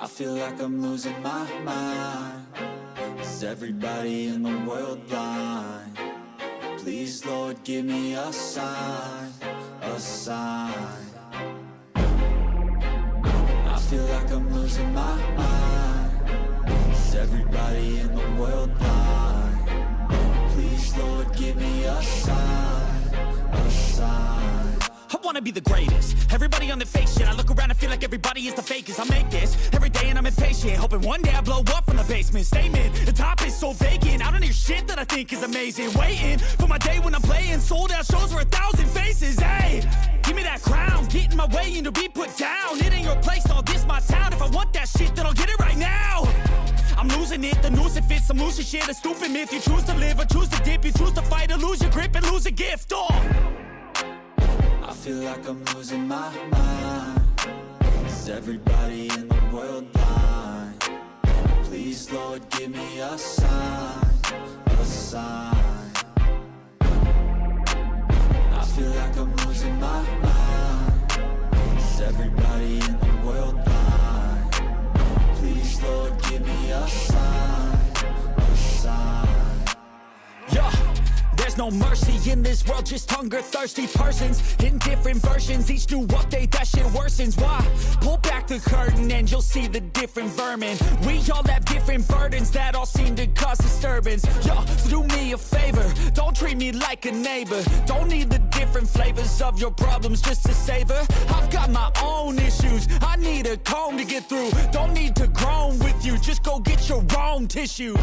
I feel like I'm losing my mind. Is everybody in the world blind? Please, Lord, give me a sign, a sign. I feel like I'm losing my mind. Is everybody in the world blind? Please, Lord, give me a sign, a sign. I wanna be the greatest. Everybody on the fake shit. I look around and feel like everybody is the fakest. I make this every day and I'm impatient, hoping one day I blow up from the basement. Statement, the top is so vacant. I don't hear shit that I think is amazing. Waiting for my day when I'm playing sold out shows for 1,000 faces. Hey, give me that crown, get in my way and to be put down. It ain't your place, all this my town. If I want that shit, then I'll get it right now. I'm losing it, the noose it fits. I'm losing shit, a stupid myth. You choose to live or choose to dip. You choose to fight or lose your grip and lose a gift. I feel like I'm losing my mind. Is everybody in the world blind? Please, Lord, give me a sign, a sign. I feel like I'm losing my mind. Is everybody in the world blind? Please, Lord, give me a sign, a sign. Yeah. There's no mercy in this world, just hunger-thirsty persons in different versions. Each new update, that shit worsens. Why? Pull back the curtain and you'll see the different vermin. We all have different burdens that all seem to cause disturbance. Yo, so do me a favor, don't treat me like a neighbor. Don't need the different flavors of your problems just to savor. I've got my own issues, I need a comb to get through. Don't need to groan with you, just go get your own tissue.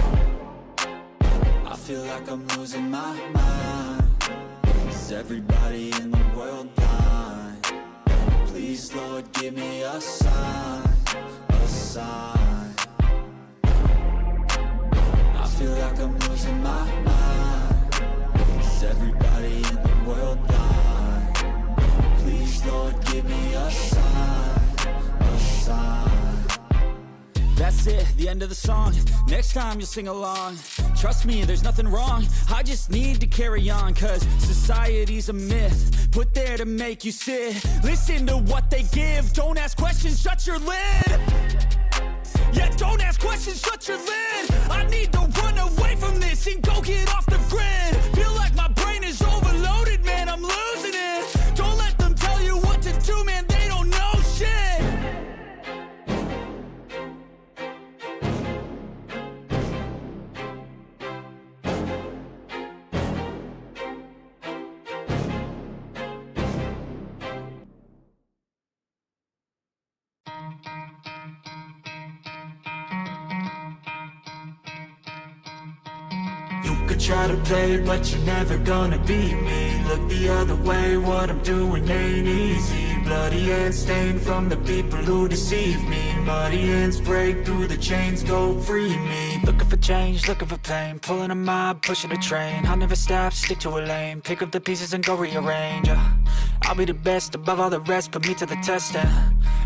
I feel like I'm losing my mind. Is everybody in the world blind? Please, Lord, give me a sign, a sign. I feel like I'm losing my mind. Is everybody in the world blind? Please, Lord, give me a sign, a sign. That's it, the end of the song. Next time you'll sing along. Trust me, there's nothing wrong. I just need to carry on, cause society's a myth put there to make you sit. Listen to what they give. Don't ask questions, shut your lid. Yeah, don't ask questions, shut your lid. I need to run away from this and go get off the grid. Feel like my brain is overloaded, man, I'm losing it. Don't let them tell you what to do, man, they don't know shit. Try to play, but you're never gonna beat me. Look the other way, what I'm doing ain't easy. Bloody hands stained from the people who deceive me. Muddy hands break through the chains, go free me. Looking for change, looking for pain. Pulling a mob, pushing a train. I'll never stop, stick to a lane. Pick up the pieces and go rearrange. I'll be the best above all the rest, put me to the test.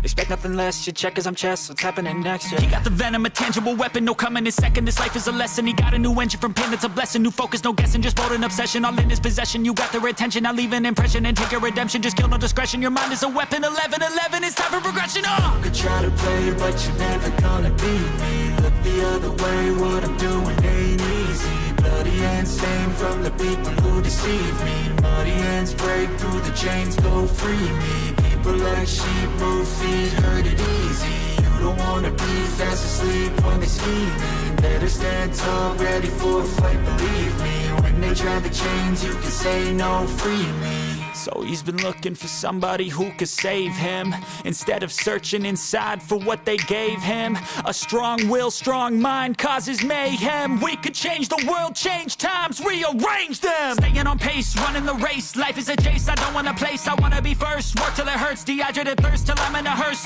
Expect nothing less, your check as I'm chess. What's happening next? He got the venom, a tangible weapon, no coming in second. This life is a lesson. He got a new engine from pain, that's a blessing. New focus, no guessing, just bold and obsession. All in his possession, you got their attention. I'll leave an impression and take your redemption. Just kill no discretion, your mind is a weapon. 11-11, it's time for progression. You could try to play, but you're never gonna beat me. Look the other way, what I'm doing ain't easy. Bloody hands stained from the people who deceive me. Muddy hands break through the chains, go free me. People like sheep move feet, hurt it easy. You don't wanna be fast asleep when they scheming. Better stand tall, ready for a fight, believe me. When they try the chains, you can say no, free me. So he's been looking for somebody who could save him, instead of searching inside for what they gave him. A strong will, strong mind causes mayhem. We could change the world, change times, rearrange them. Staying on pace, running the race. Life is a chase, I don't want a place. I wanna be first, work till it hurts. Dehydrated thirst till I'm in a hearse.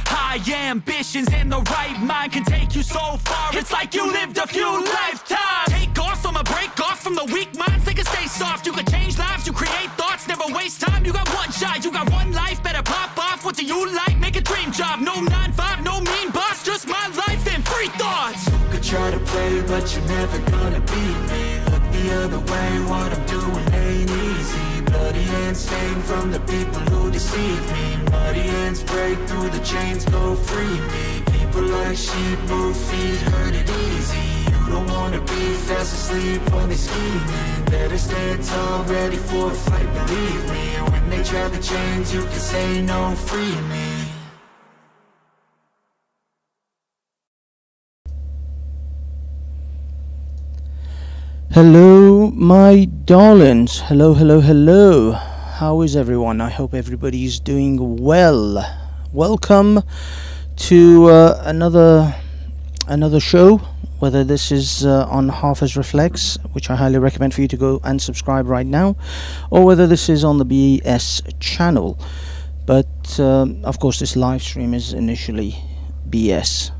High ambitions and the right mind can take you so far. It's like you lived a few lifetimes. Take off from a break off from the weak minds. They can stay soft. You can change lives, you create thoughts. Never waste time. You got one shot, you got one life. Better pop off. What do you like? Make a dream job. No 9-5, no mean boss. Just my life and free thoughts. You could try to play, but you're never gonna beat me. Look the other way, what I'm doing ain't easy. Bloody hands stained from the people who deceive me. Muddy hands break through the chains, go free me. people like sheep, move feet, hurt it easy. You don't wanna be fast asleep when they scheming. Better stand tall, ready for a fight, believe me. And when they try to change, you can say no, free me. Hello, my darlings. Hello, hello, hello. How is everyone? I hope everybody is doing well. Welcome to another show. Whether this is on Harvest Reflects, which I highly recommend for you to go and subscribe right now, or whether this is on the BS channel. But of course, this live stream is initially BS.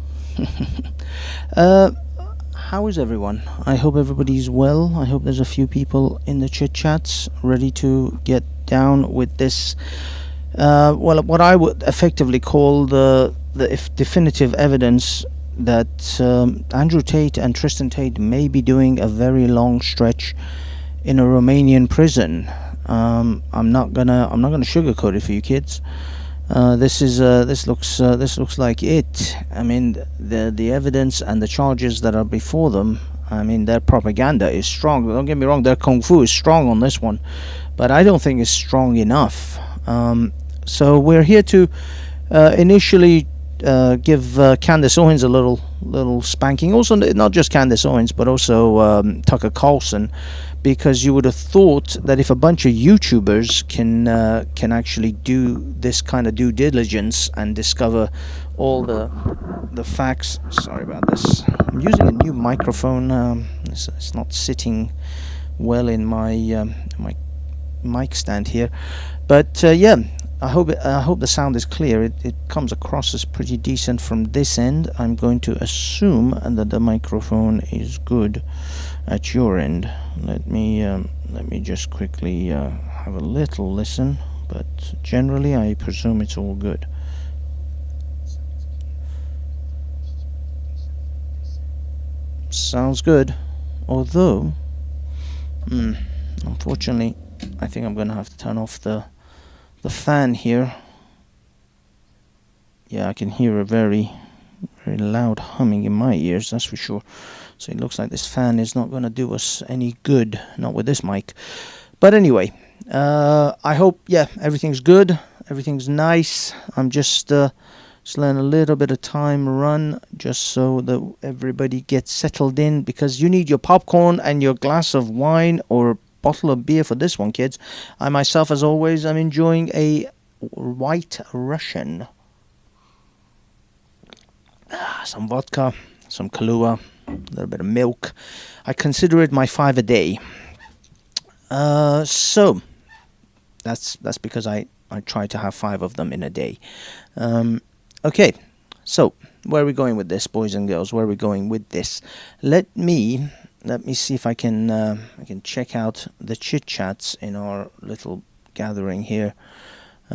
How is everyone? I hope everybody's well. I hope there's a few people in the chit chats ready to get down with this. What I would effectively call the definitive evidence that Andrew Tate and Tristan Tate may be doing a very long stretch in a Romanian prison. I'm not gonna sugarcoat it for you kids. This looks like it. I mean, the evidence and the charges that are before them. I mean, their propaganda is strong. Don't get me wrong, their kung fu is strong on this one, but I don't think it's strong enough. So we're here to initially give Candace Owens a little spanking. Also, not just Candace Owens, but also Tucker Carlson, because you would have thought that if a bunch of YouTubers can actually do this kind of due diligence and discover all the facts. Sorry about this. I'm using a new microphone. It's not sitting well in my my mic stand here, but yeah. I hope the sound is clear. It comes across as pretty decent from this end. I'm going to assume that the microphone is good at your end. Let me just quickly have a little listen, but generally I presume it's all good. Sounds good, although unfortunately I think I'm going to have to turn off the fan here. Yeah, I can hear a very loud humming in my ears, that's for sure. So it looks like this fan is not going to do us any good, not with this mic. But anyway, I hope, yeah, everything's good, everything's nice. I'm just letting a little bit of time run just so that everybody gets settled in, because you need your popcorn and your glass of wine or bottle of beer for this one, kids. I myself, as always, am enjoying a White Russian. Some vodka, some Kahlua, a little bit of milk. I consider it my 5 a day. So that's because I try to have 5 of them in a day. Okay, so where are we going with this, boys and girls? Where are we going with this? Let me see if I can check out the chit chats in our little gathering here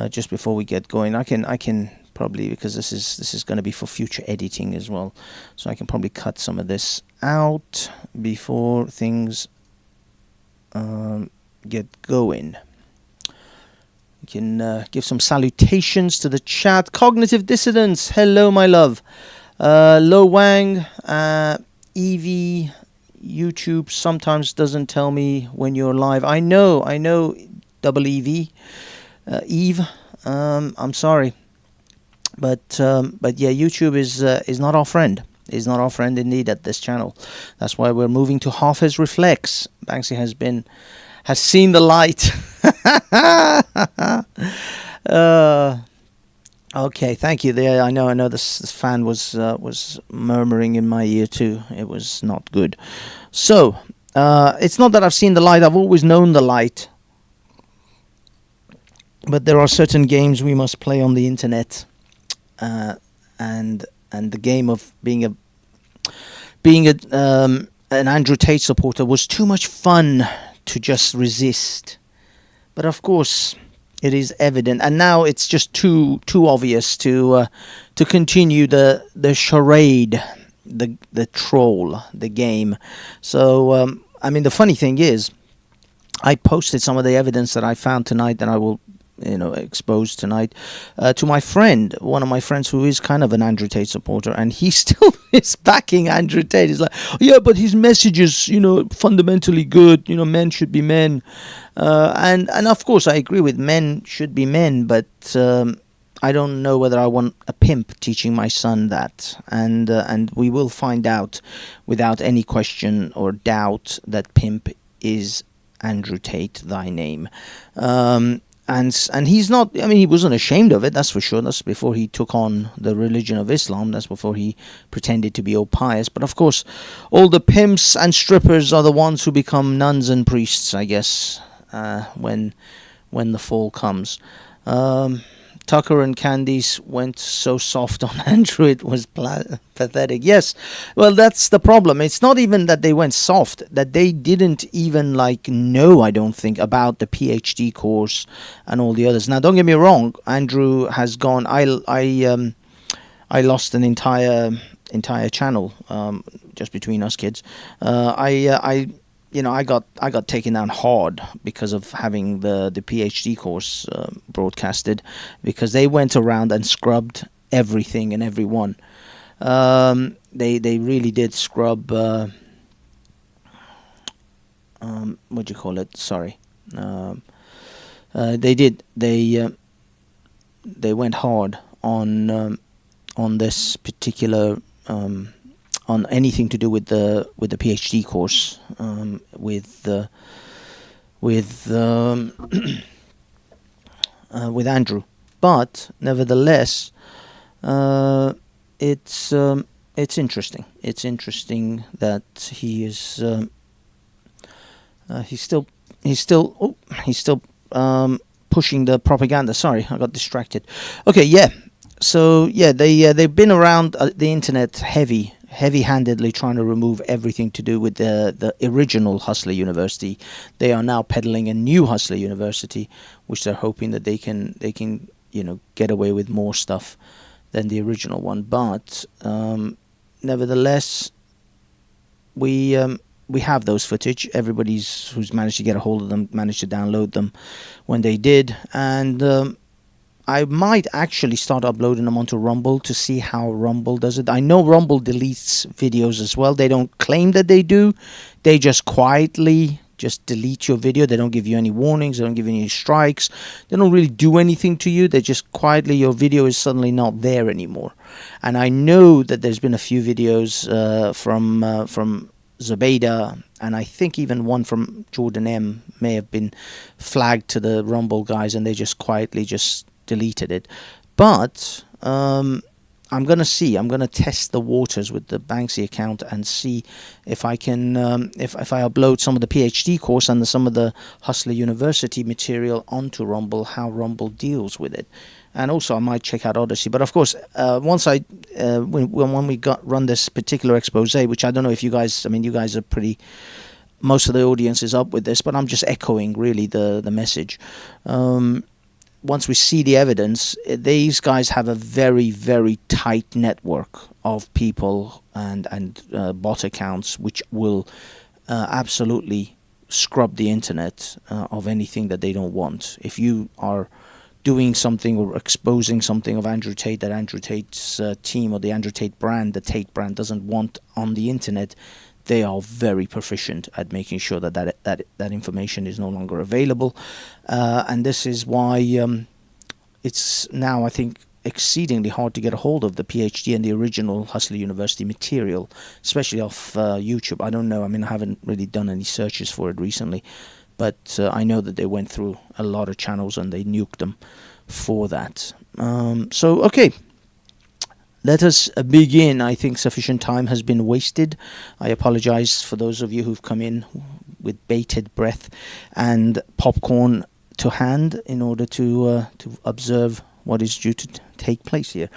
just before we get going. I can probably, because this is going to be for future editing as well, so I can probably cut some of this out before things get going. We can give some salutations to the chat. Cognitive Dissonance, hello my love. Lo Wang, Evie. YouTube sometimes doesn't tell me when you're live. I know, double EV, Eve. I'm sorry, but yeah, YouTube is not our friend. Is not our friend indeed at this channel. That's why we're moving to Harvest Reflects. Banksy has seen the light. Okay, thank you. There, I know. This fan was murmuring in my ear too. It was not good. So it's not that I've seen the light. I've always known the light. But there are certain games we must play on the internet, and the game of being an Andrew Tate supporter was too much fun to just resist. But of course, it is evident, and now it's just too obvious to continue the charade, the troll, the game. So I mean, the funny thing is, I posted some of the evidence that I found tonight that I will exposed tonight. To my friend, one of my friends who is kind of an Andrew Tate supporter, and he still is backing Andrew Tate. He's like, yeah, but his message is, fundamentally good. Men should be men. And of course, I agree with men should be men, but I don't know whether I want a pimp teaching my son that. And we will find out without any question or doubt that pimp is Andrew Tate, thy name. And he's not, he wasn't ashamed of it, that's for sure. That's before he took on the religion of Islam. That's before he pretended to be all pious. But of course, all the pimps and strippers are the ones who become nuns and priests, I guess, when the fall comes. Tucker and Candice went so soft on Andrew, it was pathetic. Yes, well, that's the problem. It's not even that they went soft, that they didn't even know, I don't think, about the PhD course and all the others. Now, don't get me wrong, Andrew has gone. I lost an entire channel just between us kids. I got taken down hard because of having the PhD course broadcasted, because they went around and scrubbed everything and everyone. They really did scrub. What do you call it? Sorry. They did. They went hard on this particular. On anything to do with the PhD course, with Andrew, but nevertheless, it's interesting. It's interesting that he is he's still pushing the propaganda. Sorry, I got distracted. Okay, yeah. So yeah, they've been around the internet heavy-handedly trying to remove everything to do with the original Hustler University. They are now peddling a new Hustler University, which they're hoping that they can get away with more stuff than the original one. But nevertheless, we have those footage. Everybody's who's managed to get a hold of them managed to download them when they did, and I might actually start uploading them onto Rumble to see how Rumble does it. I know Rumble deletes videos as well. They don't claim that they do. They just quietly just delete your video. They don't give you any warnings. They don't give you any strikes. They don't really do anything to you. They just quietly, your video is suddenly not there anymore. And I know that there's been a few videos from Zubaydah, and I think even one from Jordan M may have been flagged to the Rumble guys, and they just quietly just deleted it. But I'm going to test the waters with the Banksy account and see if I can if I upload some of the PhD course and some of the Hustler University material onto Rumble, how Rumble deals with it. And also I might check out Odyssey. But of course, once when we run this particular expose, which I don't know if you guys, you guys are pretty, most of the audience is up with this, but I'm just echoing really the message. Once we see the evidence, these guys have a very, very tight network of people and bot accounts which will absolutely scrub the internet of anything that they don't want. If you are doing something or exposing something of Andrew Tate that Andrew Tate's team or the Andrew Tate brand, the Tate brand, doesn't want on the internet, they are very proficient at making sure that information is no longer available. And this is why it's now, I think, exceedingly hard to get a hold of the PhD and the original Hustler University material, especially off YouTube. I don't know. I haven't really done any searches for it recently, but I know that they went through a lot of channels and they nuked them for that. So, okay. Let us begin. I think sufficient time has been wasted. I apologize for those of you who've come in with bated breath and popcorn to hand in order to observe what is due to take place here.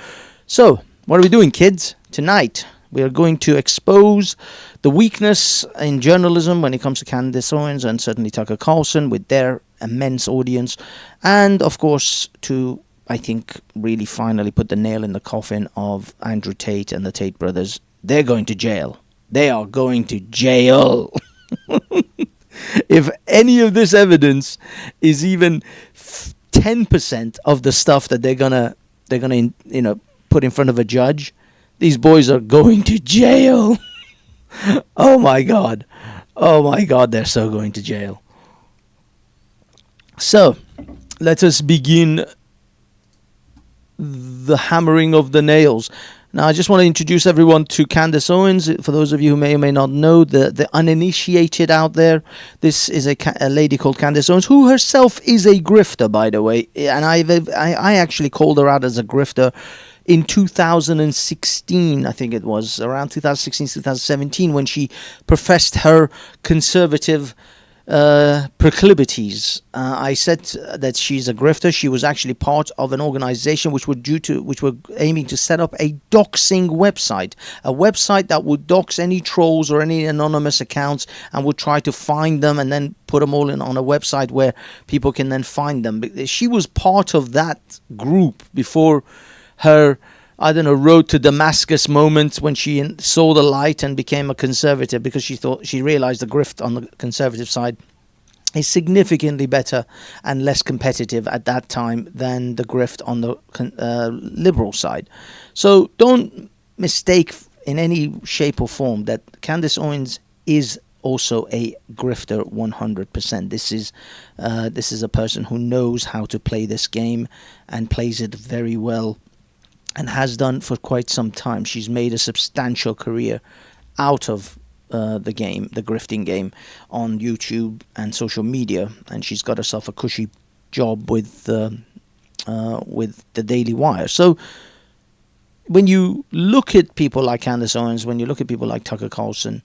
So, what are we doing, kids? Tonight, we are going to expose the weakness in journalism when it comes to Candace Owens and certainly Tucker Carlson with their immense audience, and of course to, I think, really finally put the nail in the coffin of Andrew Tate and the Tate brothers. They're going to jail. They are going to jail. If any of this evidence is even 10 10% of the stuff that they're gonna put in front of a judge, these boys are going to jail. Oh my God, they're so going to jail. So let us begin the hammering of the nails. Now, I just want to introduce everyone to Candace Owens. For those of you who may or may not know, the uninitiated out there, this is a lady called Candace Owens, who herself is a grifter, by the way. And I actually called her out as a grifter in 2016, I think it was, around 2016, 2017, when she professed her conservative proclivities. I said that she's a grifter. She was actually part of an organization which were aiming to set up a doxing website, a website that would dox any trolls or any anonymous accounts and would try to find them and then put them all on a website where people can then find them. She was part of that group before her, I don't know, road to Damascus moment when she saw the light and became a conservative, because she realized the grift on the conservative side is significantly better and less competitive at that time than the grift on the liberal side. So don't mistake in any shape or form that Candace Owens is also a grifter 100%. This is a person who knows how to play this game and plays it very well, and has done for quite some time. She's made a substantial career out of the game, the grifting game, on YouTube and social media, and she's got herself a cushy job with the Daily Wire. So when you look at people like Candace Owens, when you look at people like Tucker Carlson,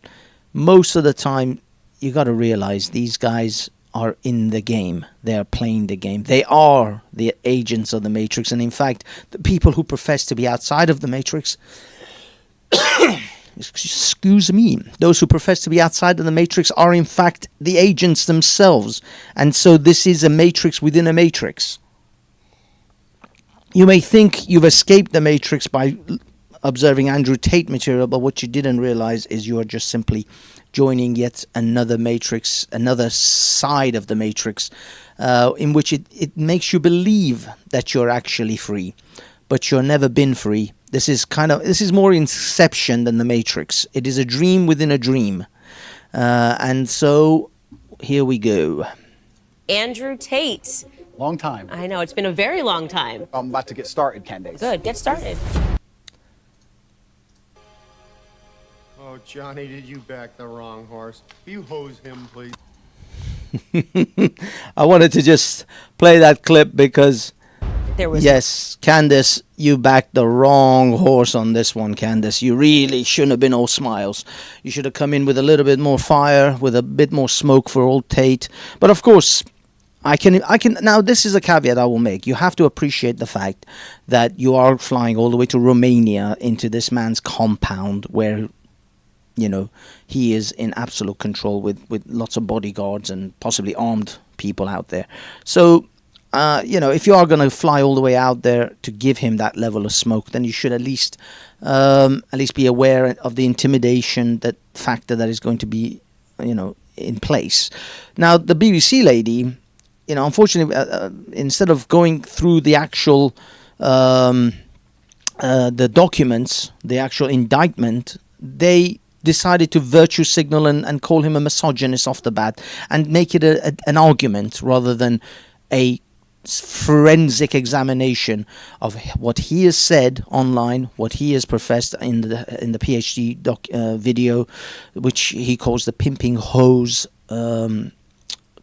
most of the time you got to realize these guys are in the game. They are playing the game. They are the agents of the Matrix. And in fact, the people who profess to be outside of the Matrix, excuse me, those who profess to be outside of the Matrix are in fact the agents themselves. And so this is a Matrix within a Matrix. You may think you've escaped the Matrix by observing Andrew Tate material, but what you didn't realize is you are just simply joining yet another Matrix, another side of the Matrix, in which it makes you believe that you're actually free, but you're never been free. This is more Inception than the Matrix. It is a dream within a dream. And so here we go. Andrew Tate. Long time. I know, it's been a very long time. I'm about to get started, Candace. Good, get started. Oh, Johnny, did you back the wrong horse? Will you hose him, please? I wanted to just play that clip because, There was yes, Candace, you backed the wrong horse on this one, Candace. You really shouldn't have been all smiles. You should have come in with a little bit more fire, with a bit more smoke for old Tate. But of course, I can now, this is a caveat I will make. You have to appreciate the fact that you are flying all the way to Romania into this man's compound where, you know, he is in absolute control with lots of bodyguards and possibly armed people out there. So, if you are going to fly all the way out there to give him that level of smoke, then you should at least be aware of the intimidation, that factor that is going to be, in place. Now, the BBC lady, unfortunately, instead of going through the actual the documents, the actual indictment, they decided to virtue signal and call him a misogynist off the bat and make it an argument rather than a forensic examination of what he has said online, what he has professed in the PhD video, which he calls the pimping hose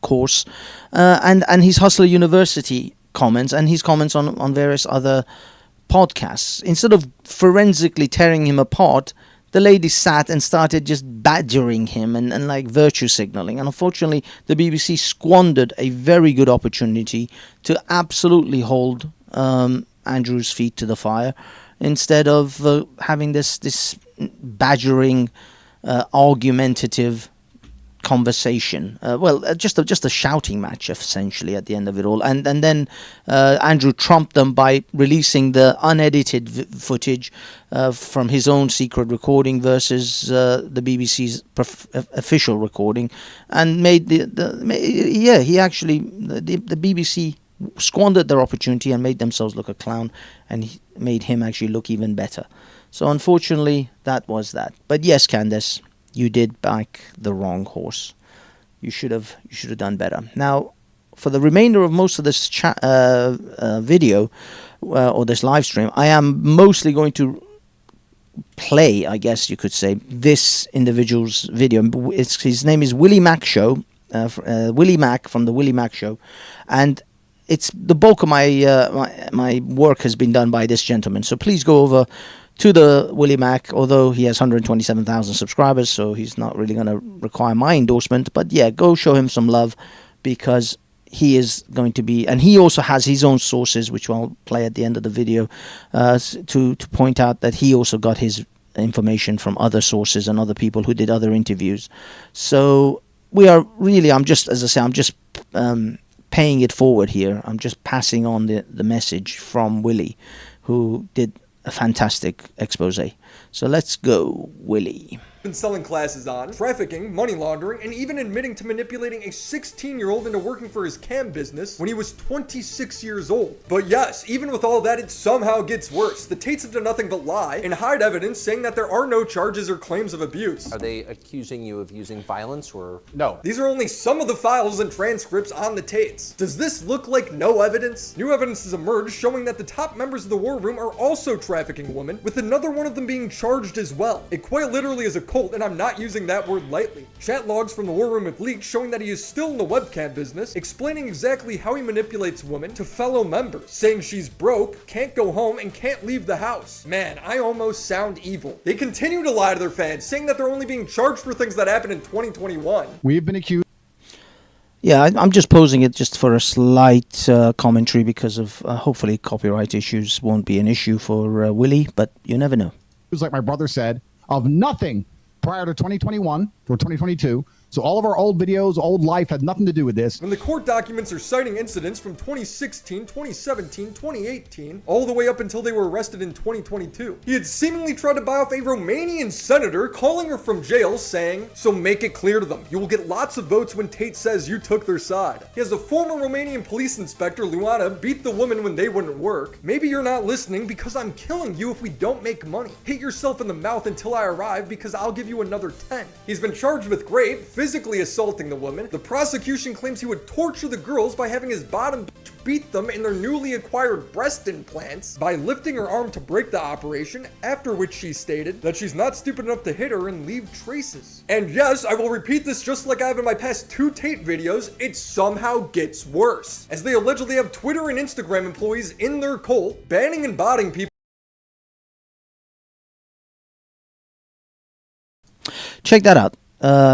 course, and his Hustler University comments and his comments on various other podcasts. Instead of forensically tearing him apart, the lady sat and started just badgering him and like virtue signaling. And unfortunately, the BBC squandered a very good opportunity to absolutely hold Andrew's feet to the fire, instead of having this badgering, argumentative conversation. Just a shouting match, essentially, at the end of it all. And then Andrew trumped them by releasing the unedited footage from his own secret recording versus the BBC's official recording, and made the BBC squandered their opportunity and made themselves look a clown, and made him actually look even better. So unfortunately, that was that. But yes, Candace, you did back the wrong horse. You should have done better. Now, for the remainder of most of this video or this live stream, I am mostly going to play, I guess you could say, this individual's video. His name is Willie Mac Show, Willie Mac from the Willie Mac Show, and it's the bulk of my work has been done by this gentleman. So please go over to the Willie Mac, although he has 127,000 subscribers, so he's not really going to require my endorsement. But yeah, go show him some love, because he is going to be, and he also has his own sources, which I'll play at the end of the video, to point out that he also got his information from other sources and other people who did other interviews. So we are really, I'm just paying it forward here. I'm just passing on the message from Willie, who did a fantastic expose. So let's go, Willie. Been selling classes on trafficking, money laundering, and even admitting to manipulating a 16-year-old into working for his cam business when he was 26 years old. But yes, even with all that, it somehow gets worse. The Tates have done nothing but lie and hide evidence saying that there are no charges or claims of abuse. Are they accusing you of using violence, or? No. These are only some of the files and transcripts on the Tates. Does this look like no evidence? New evidence has emerged showing that the top members of the war room are also trafficking women, with another one of them being charged as well. It quite literally is a cult, and I'm not using that word lightly. Chat logs from the war room have leaked showing that he is still in the webcam business, explaining exactly how he manipulates women to fellow members, saying she's broke, can't go home, and can't leave the house. Man, I almost sound evil. They continue to lie to their fans, saying that they're only being charged for things that happened in 2021. We've been accused. Yeah, I'm just posing it just for a slight commentary, because of hopefully copyright issues won't be an issue for Willie, but you never know. It was like my brother said, of nothing prior to 2021 or 2022. So all of our old videos, old life had nothing to do with this. When the court documents are citing incidents from 2016, 2017, 2018, all the way up until they were arrested in 2022. He had seemingly tried to buy off a Romanian senator, calling her from jail, saying, "So make it clear to them, you will get lots of votes when Tate says you took their side." He has a former Romanian police inspector, Luana, beat the woman when they wouldn't work. "Maybe you're not listening because I'm killing you if we don't make money. Hit yourself in the mouth until I arrive because I'll give you another 10. He's been charged with rape, physically assaulting the woman. The prosecution claims he would torture the girls by having his bottom bitch beat them in their newly acquired breast implants by lifting her arm to break the operation, after which she stated that she's not stupid enough to hit her and leave traces. And yes, I will repeat this just like I have in my past 2 Tate videos, it somehow gets worse, as they allegedly have Twitter and Instagram employees in their cult, banning and botting people. Check that out.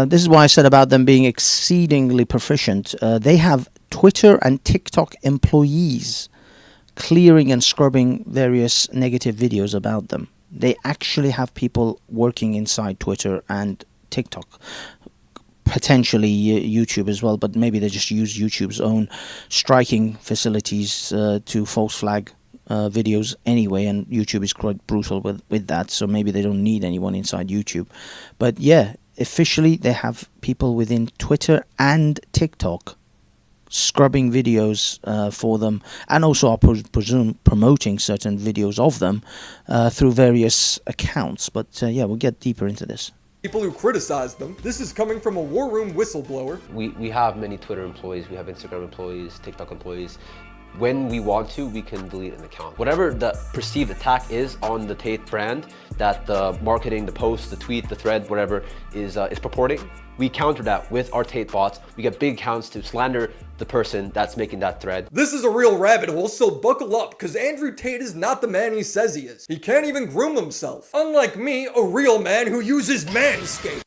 This is why I said about them being exceedingly proficient. They have Twitter and TikTok employees clearing and scrubbing various negative videos about them. They actually have people working inside Twitter and TikTok. Potentially YouTube as well, but maybe they just use YouTube's own striking facilities to false flag videos anyway, and YouTube is quite brutal with that, so maybe they don't need anyone inside YouTube. But yeah, officially they have people within Twitter and TikTok scrubbing videos for them, and also I presume promoting certain videos of them through various accounts. But yeah, we'll get deeper into this. People who criticize them. This is coming from a war room whistleblower. We have many Twitter employees, we have Instagram employees, TikTok employees. When we want to, we can delete an account. Whatever the perceived attack is on the Tate brand, that the marketing, the post, the tweet, the thread, whatever is purporting, we counter that with our Tate bots. We get big accounts to slander the person that's making that thread. This is a real rabbit hole, so buckle up, because Andrew Tate is not the man he says he is. He can't even groom himself. Unlike me, a real man who uses Manscaped.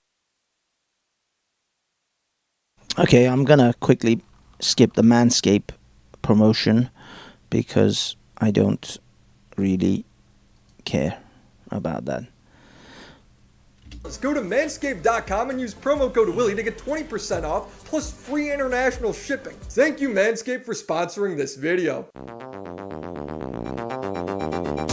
Okay, I'm gonna quickly skip the Manscaped promotion because I don't really care about that. Let's go to manscaped.com and use promo code Willie to get 20% off plus free international shipping. Thank you, Manscaped, for sponsoring this video.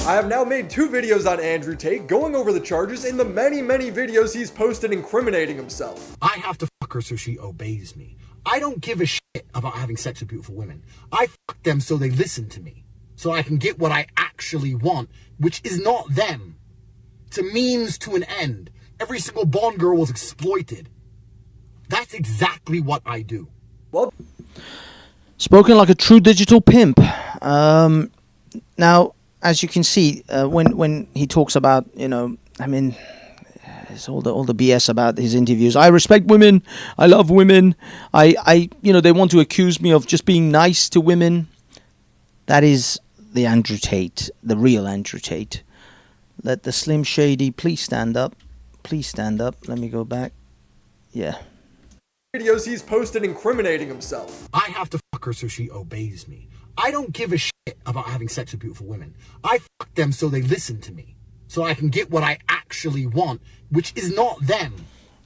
I have now made 2 videos on Andrew Tate going over the charges in the many videos he's posted incriminating himself. I have to fuck her so she obeys me. I don't give a shit shit about having sex with beautiful women. I fuck them so they listen to me, so I can get what I actually want, which is not them. It's a means to an end. Every single Bond girl was exploited. That's exactly what I do. Well, spoken like a true digital pimp. Now, as you can see, when he talks about, it's all the BS about his interviews. I respect women. I love women. I they want to accuse me of just being nice to women. That is the Andrew Tate, the real Andrew Tate. Let the Slim Shady please stand up. Please stand up. Let me go back. Yeah. Videos he's posted incriminating himself. I have to fuck her so she obeys me. I don't give a shit about having sex with beautiful women. I fuck them so they listen to me, so I can get what I actually want, which is not them.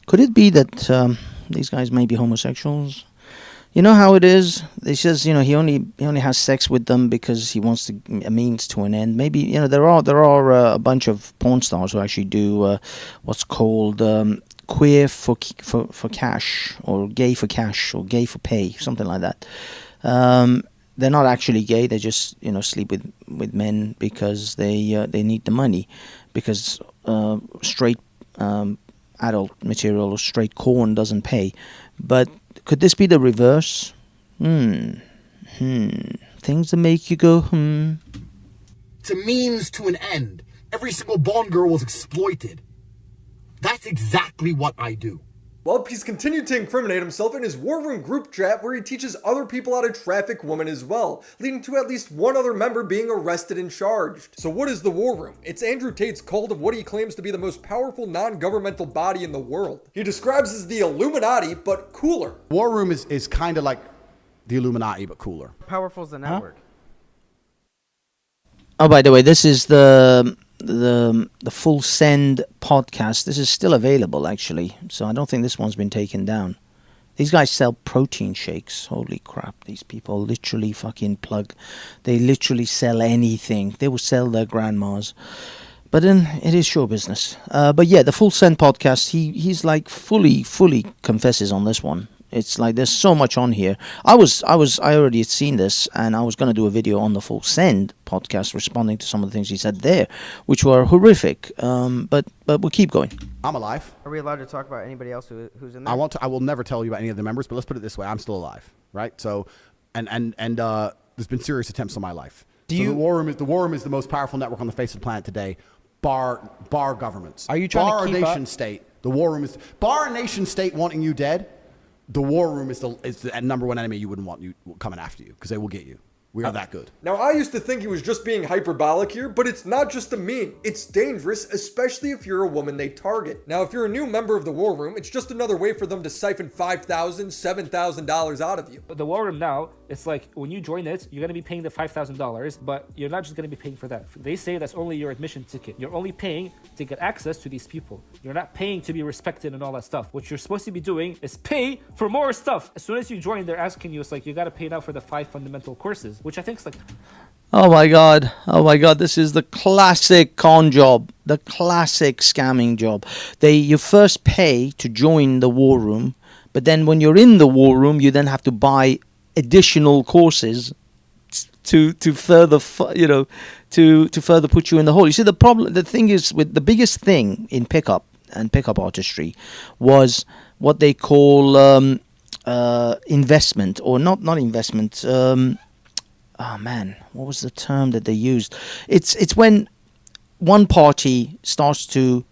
Could it be that these guys may be homosexuals? You know how it is. He says, he only has sex with them because he wants a means to an end. Maybe there are a bunch of porn stars who actually do what's called queer for cash, or gay for cash, or gay for pay, something like that. They're not actually gay. They just sleep with men because they need the money, because straight adult material or straight corn doesn't pay. But could this be the reverse? Things that make you go It's a means to an end. Every single Bond girl was exploited. That's exactly what I do. Well, he's continued to incriminate himself in his War Room group chat, where he teaches other people how to traffic women as well, leading to at least one other member being arrested and charged. So what is the War Room? It's Andrew Tate's cult of what he claims to be the most powerful non-governmental body in the world. He describes as the Illuminati, but cooler. War Room is kind of like the Illuminati, but cooler. Powerful as the network. Oh, by the way, this is the Full Send podcast. This is still available, actually, so I don't think this one's been taken down. These guys sell protein shakes. Holy crap, these people literally fucking plug. They literally sell anything. They will sell their grandmas. But then it is show business. But yeah, the Full Send podcast, he's like fully confesses on this one. It's like there's so much on here. I already had seen this, and I was going to do a video on the Full Send podcast responding to some of the things he said there, which were horrific. But we'll keep going. I'm alive. Are we allowed to talk about anybody else who's in there? I will never tell you about any of the members, but let's put it this way: I'm still alive, right? So, and there's been serious attempts on my life. The War Room is the most powerful network on the face of the planet today, bar governments. Are you trying bar to keep a nation up? state? The War Room is bar a nation state wanting you dead. The War Room is the number one enemy you wouldn't want you coming after you, because they will get you. We are that good. Now, I used to think he was just being hyperbolic here, but it's not just a meme. It's dangerous, especially if you're a woman they target. Now, if you're a new member of the War Room, it's just another way for them to siphon $5,000, $7,000 out of you. The War Room now, it's like when you join it, you're going to be paying the $5,000, but you're not just going to be paying for that. They say that's only your admission ticket. You're only paying to get access to these people. You're not paying to be respected and all that stuff. What you're supposed to be doing is pay for more stuff. As soon as you join, they're asking you, it's like, you got to pay now for the 5 fundamental courses, which I think is like... Oh my god, this is the classic con job, the classic scamming job. You first pay to join the War Room, but then when you're in the War Room, you then have to buy additional courses to further to further put you in the hole. You see, the thing is, with the biggest thing in pickup and pickup artistry was what they call investment, or not investment. Oh man, what was the term that they used? It's when one party starts to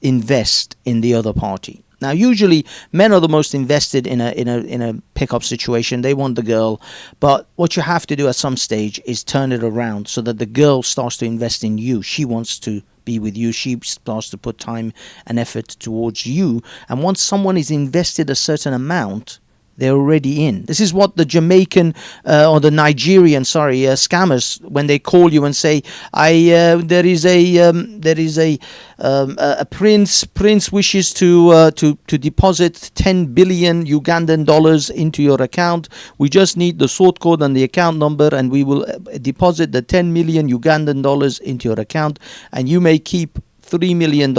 invest in the other party. Now, usually men are the most invested in a pickup situation. They want the girl, but what you have to do at some stage is turn it around so that the girl starts to invest in you. She wants to be with you. She starts to put time and effort towards you. And once someone is invested a certain amount, they're already in. This is what the Jamaican or the Nigerian, scammers, when they call you and say, there is a prince wishes to deposit 10 billion Ugandan dollars into your account. We just need the sort code and the account number, and we will deposit the 10 million Ugandan dollars into your account, and you may keep $3 million.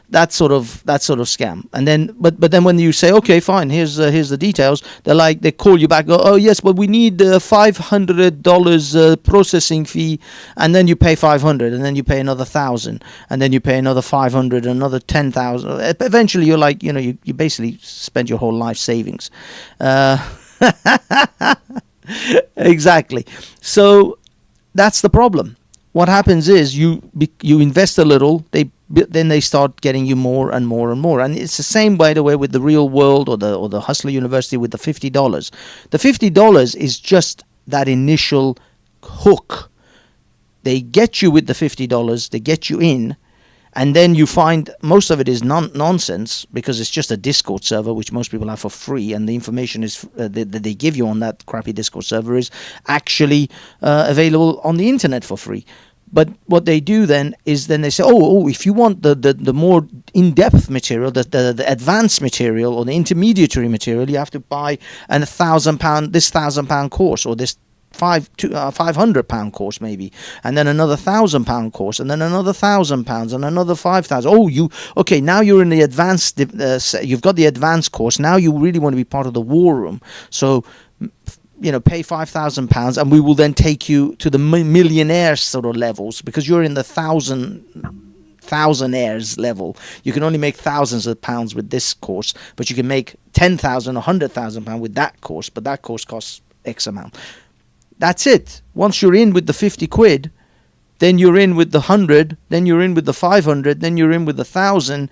That sort of scam. And then, but then when you say, okay, fine, here's the details, they call you back. Go, oh yes, but we need $500 processing fee, and then you pay $500, and then you pay another $1,000, and then you pay another $500, another $10,000. Eventually, you're like, you basically spend your whole life savings. Exactly. So that's the problem. What happens is you invest a little, then they start getting you more and more and more. And it's the same, by the way, with the Real World or the Hustler University with the $50. The $50 is just that initial hook. They get you with the $50, they get you in, and then you find most of it is nonsense, because it's just a Discord server, which most people have for free, and the information is that they give you on that crappy Discord server is actually available on the internet for free. But what they do then is they say, if you want the more in-depth material, the advanced material or the intermediary material, you have to buy this £1,000 course, or this £500 course maybe, and then another £1,000 course, and then another £1,000, and another 5,000. Now you're in the advanced. You've got the advanced course. Now you really want to be part of the war room. So, pay £5,000, and we will then take you to the millionaire sort of levels, because you're in the thousandaires level. You can only make thousands of pounds with this course, but you can make 10,000 or 100,000 pounds with that course. But that course costs X amount. That's it. Once you're in with the 50 quid, then you're in with the 100, then you're in with the 500, then you're in with the 1,000.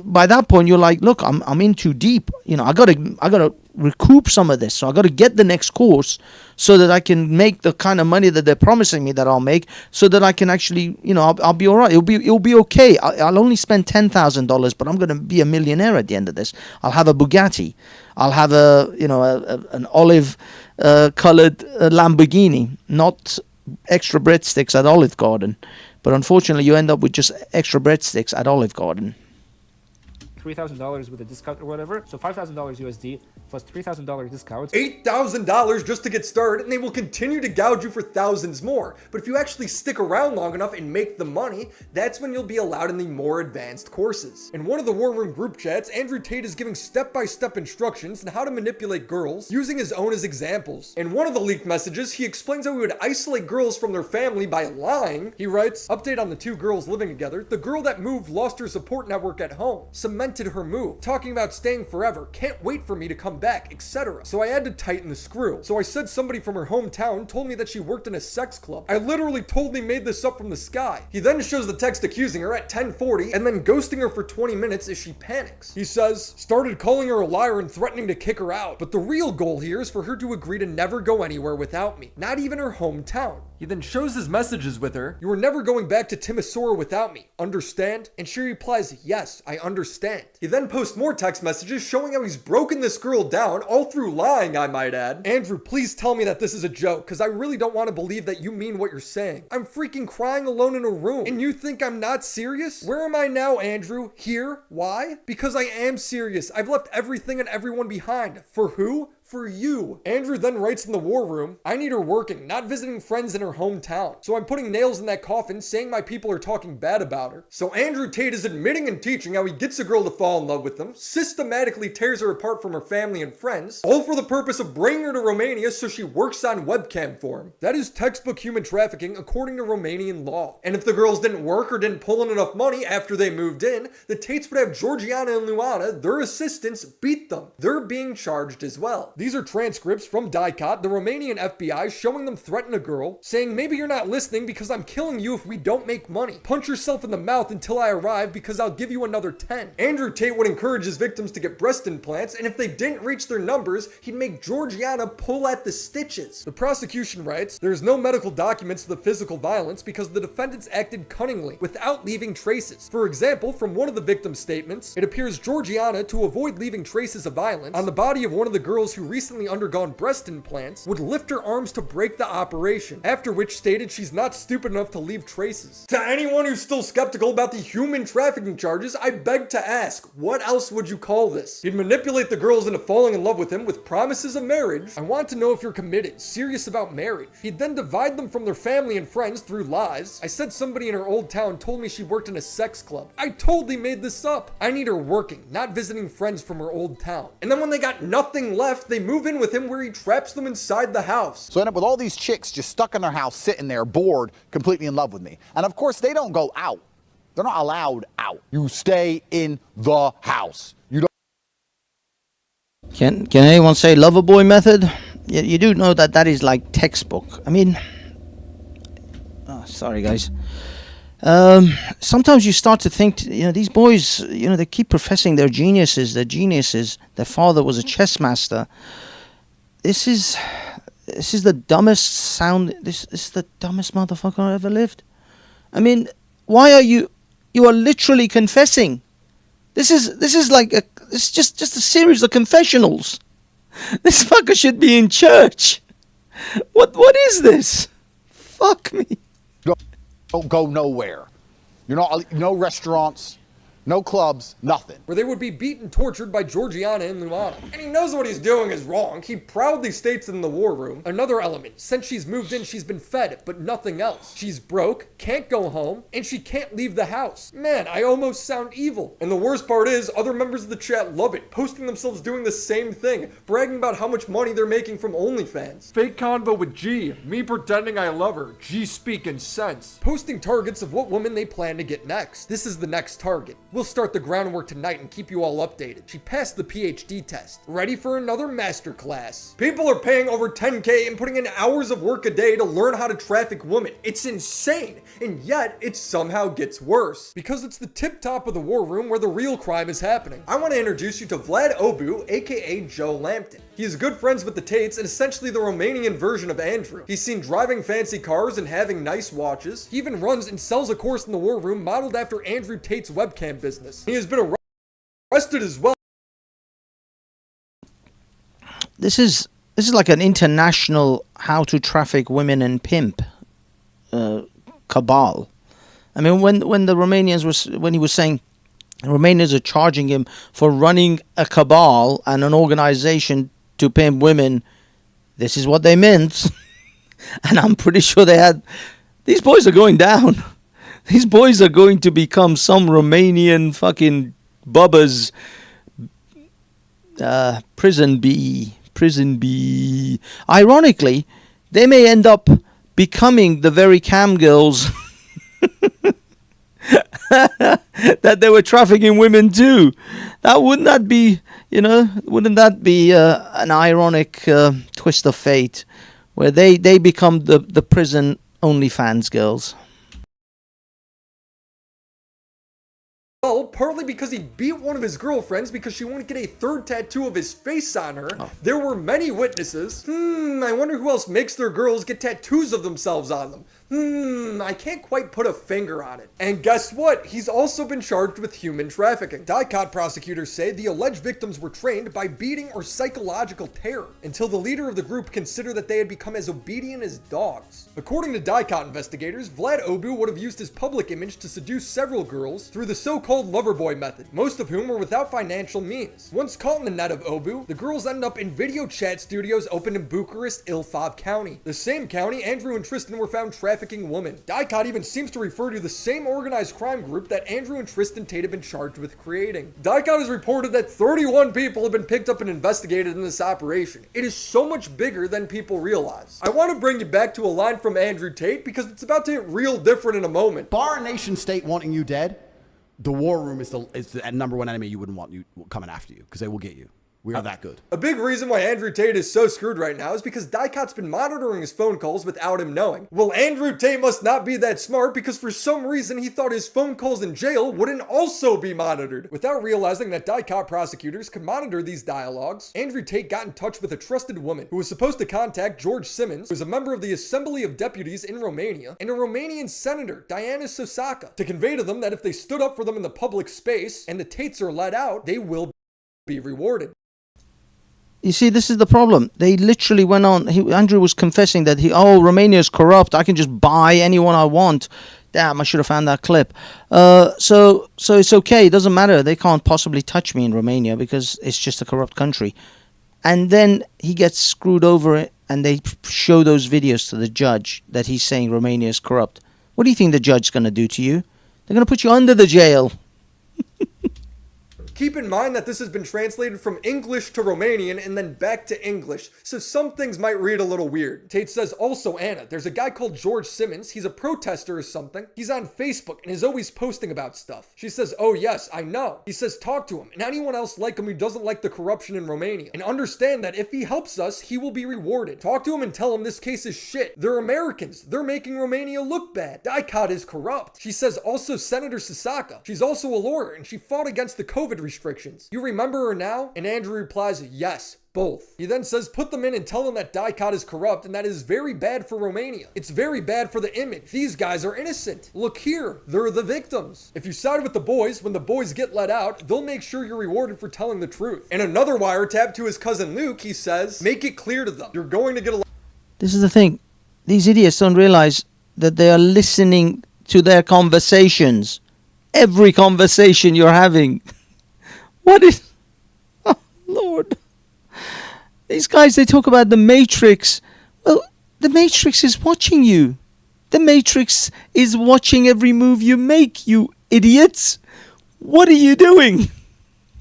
By that point, you're like, look, I'm in too deep. I gotta recoup some of this. So I got to get the next course so that I can make the kind of money that they're promising me that I'll make, so that I can actually, I'll be all right. It'll be okay. I'll only spend $10,000, but I'm going to be a millionaire at the end of this. I'll have a Bugatti. I'll have an olive colored Lamborghini, not extra breadsticks at Olive Garden. But unfortunately, you end up with just extra breadsticks at Olive Garden. $3,000 with a discount or whatever. So $5,000 USD plus $3,000 discounts. $8,000 just to get started, and they will continue to gouge you for thousands more. But if you actually stick around long enough and make the money, that's when you'll be allowed in the more advanced courses. In one of the War Room group chats, Andrew Tate is giving step-by-step instructions on how to manipulate girls, using his own as examples. In one of the leaked messages, he explains how he would isolate girls from their family by lying. He writes, update on the two girls living together. The girl that moved lost her support network at home. Cemented her move, talking about staying forever, can't wait for me to come back, etc. So I had to tighten the screw. So I said somebody from her hometown told me that she worked in a sex club. I literally totally made this up from the sky. He then shows the text accusing her at 10:40 and then ghosting her for 20 minutes as she panics. He says, started calling her a liar and threatening to kick her out. But the real goal here is for her to agree to never go anywhere without me, not even her hometown. He then shows his messages with her. You are never going back to Timisoara without me. Understand? And she replies, yes, I understand. He then posts more text messages showing how he's broken this girl down, all through lying, I might add. Andrew, please tell me that this is a joke, because I really don't want to believe that you mean what you're saying. I'm freaking crying alone in a room, and you think I'm not serious? Where am I now, Andrew? Here? Why? Because I am serious. I've left everything and everyone behind. For who? For you. Andrew then writes in the War Room, I need her working, not visiting friends in her hometown. So I'm putting nails in that coffin, saying my people are talking bad about her. So Andrew Tate is admitting and teaching how he gets a girl to fall in love with him, systematically tears her apart from her family and friends, all for the purpose of bringing her to Romania so she works on webcam for him. That is textbook human trafficking according to Romanian law. And if the girls didn't work or didn't pull in enough money after they moved in, the Tates would have Georgiana and Luana, their assistants, beat them. They're being charged as well. These are transcripts from DICOT, the Romanian FBI, showing them threaten a girl, saying, maybe you're not listening because I'm killing you if we don't make money. Punch yourself in the mouth until I arrive because I'll give you another 10. Andrew Tate would encourage his victims to get breast implants, and if they didn't reach their numbers, he'd make Georgiana pull at the stitches. The prosecution writes, there's no medical documents of the physical violence because the defendants acted cunningly, without leaving traces. For example, from one of the victim's statements, it appears Georgiana, to avoid leaving traces of violence on the body of one of the girls who who recently undergone breast implants, would lift her arms to break the operation, after which stated she's not stupid enough to leave traces. To anyone who's still skeptical about the human trafficking charges, I beg to ask, what else would you call this? He'd manipulate the girls into falling in love with him with promises of marriage. I want to know if you're committed, serious about marriage. He'd then divide them from their family and friends through lies. I said somebody in her old town told me she worked in a sex club. I totally made this up. I need her working, not visiting friends from her old town. And then when they got nothing left, they move in with him where he traps them inside the house. So I end up with all these chicks just stuck in their house, sitting there, bored, completely in love with me. And of course, they don't go out. They're not allowed out. You stay in the house. You don't. Can anyone say lover boy method? You do know that is like textbook. I mean, sorry guys. Sometimes you start to think, these boys, they keep professing they're geniuses. Their father was a chess master. This is the dumbest sound. This is the dumbest motherfucker I ever lived. I mean, why are you are literally confessing. This is like it's just a series of confessionals. This fucker should be in church. What is this? Fuck me. Don't go nowhere. You're not, no restaurants, no clubs, nothing. Where they would be beaten, tortured by Georgiana and Luana. And he knows what he's doing is wrong. He proudly states in the war room. Another element, since she's moved in, she's been fed, but nothing else. She's broke, can't go home, and she can't leave the house. Man, I almost sound evil. And the worst part is, other members of the chat love it, posting themselves doing the same thing, bragging about how much money they're making from OnlyFans. Fake convo with G, me pretending I love her, G speaking sense. Posting targets of what woman they plan to get next. This is the next target. We'll start the groundwork tonight and keep you all updated. She passed the PhD test. Ready for another masterclass. People are paying over $10K and putting in hours of work a day to learn how to traffic women. It's insane. And yet, it somehow gets worse. Because it's the tip top of the war room where the real crime is happening. I want to introduce you to Vlad Obu, aka Joe Lampton. He is good friends with the Tates and essentially the Romanian version of Andrew. He's seen driving fancy cars and having nice watches. He even runs and sells a course in the war room modeled after Andrew Tate's webcam business. He has been arrested as well. This is like an international how to traffic women and pimp cabal. I mean, when the Romanians when he was saying Romanians are charging him for running a cabal and an organization to pimp women, this is what they meant. And I'm pretty sure these boys are going down. These boys are going to become some Romanian fucking bubbas prison bee. Ironically, they may end up becoming the very cam girls that they were trafficking women too. Wouldn't that be an ironic twist of fate, where they become the prison OnlyFans girls? Well, partly because he beat one of his girlfriends because she wouldn't get a third tattoo of his face on her. Oh. There were many witnesses. I wonder who else makes their girls get tattoos of themselves on them. I can't quite put a finger on it. And guess what? He's also been charged with human trafficking. TATE prosecutors say the alleged victims were trained by beating or psychological terror until the leader of the group considered that they had become as obedient as dogs. According to TATE investigators, Vlad Obu would have used his public image to seduce several girls through the so-called loverboy method, most of whom were without financial means. Once caught in the net of Obu, the girls ended up in video chat studios opened in Bucharest, Ilfov County. The same county Andrew and Tristan were found trafficking women. TATE even seems to refer to the same organized crime group that Andrew and Tristan Tate have been charged with creating. TATE has reported that 31 people have been picked up and investigated in this operation. It is so much bigger than people realize. I want to bring you back to a line from Andrew Tate because it's about to get real different in a moment. Bar a nation state wanting you dead, the war room is the number one enemy you wouldn't want you coming after you, because they will get you. We are that good. A big reason why Andrew Tate is so screwed right now is because TATE's been monitoring his phone calls without him knowing. Well, Andrew Tate must not be that smart because for some reason he thought his phone calls in jail wouldn't also be monitored. Without realizing that TATE prosecutors could monitor these dialogues, Andrew Tate got in touch with a trusted woman who was supposed to contact George Simmons, who is a member of the Assembly of Deputies in Romania, and a Romanian senator, Diana Sosaka, to convey to them that if they stood up for them in the public space and the Tates are let out, they will be rewarded. You see, this is the problem. They literally went on. Andrew was confessing that Romania is corrupt. I can just buy anyone I want. Damn, I should have found that clip. So it's okay. It doesn't matter. They can't possibly touch me in Romania because it's just a corrupt country. And then he gets screwed over, and they show those videos to the judge that he's saying Romania is corrupt. What do you think the judge's going to do to you? They're going to put you under the jail. Keep in mind that this has been translated from English to Romanian and then back to English, so some things might read a little weird. Tate says, also, Anna, there's a guy called George Simmons. He's a protester or something. He's on Facebook and is always posting about stuff. She says, oh yes, I know. He says, talk to him and anyone else like him who doesn't like the corruption in Romania. And understand that if he helps us, he will be rewarded. Talk to him and tell him this case is shit. They're Americans. They're making Romania look bad. TATE is corrupt. She says, also Senator Sasaka. She's also a lawyer and she fought against the COVID restrictions. You remember her now? And Andrew replies, yes, both. He then says, put them in and tell them that TATE is corrupt and that is very bad for Romania. It's very bad for the image. These guys are innocent. Look here, they're the victims. If you side with the boys, when the boys get let out, they'll make sure you're rewarded for telling the truth. In another wiretap to his cousin Luke, he says, make it clear to them. You're going to get a... This is the thing. These idiots don't realize that they are listening to their conversations. Every conversation you're having. What is... Oh, Lord. These guys, they talk about the Matrix. Well, the Matrix is watching you. The Matrix is watching every move you make, you idiots. What are you doing?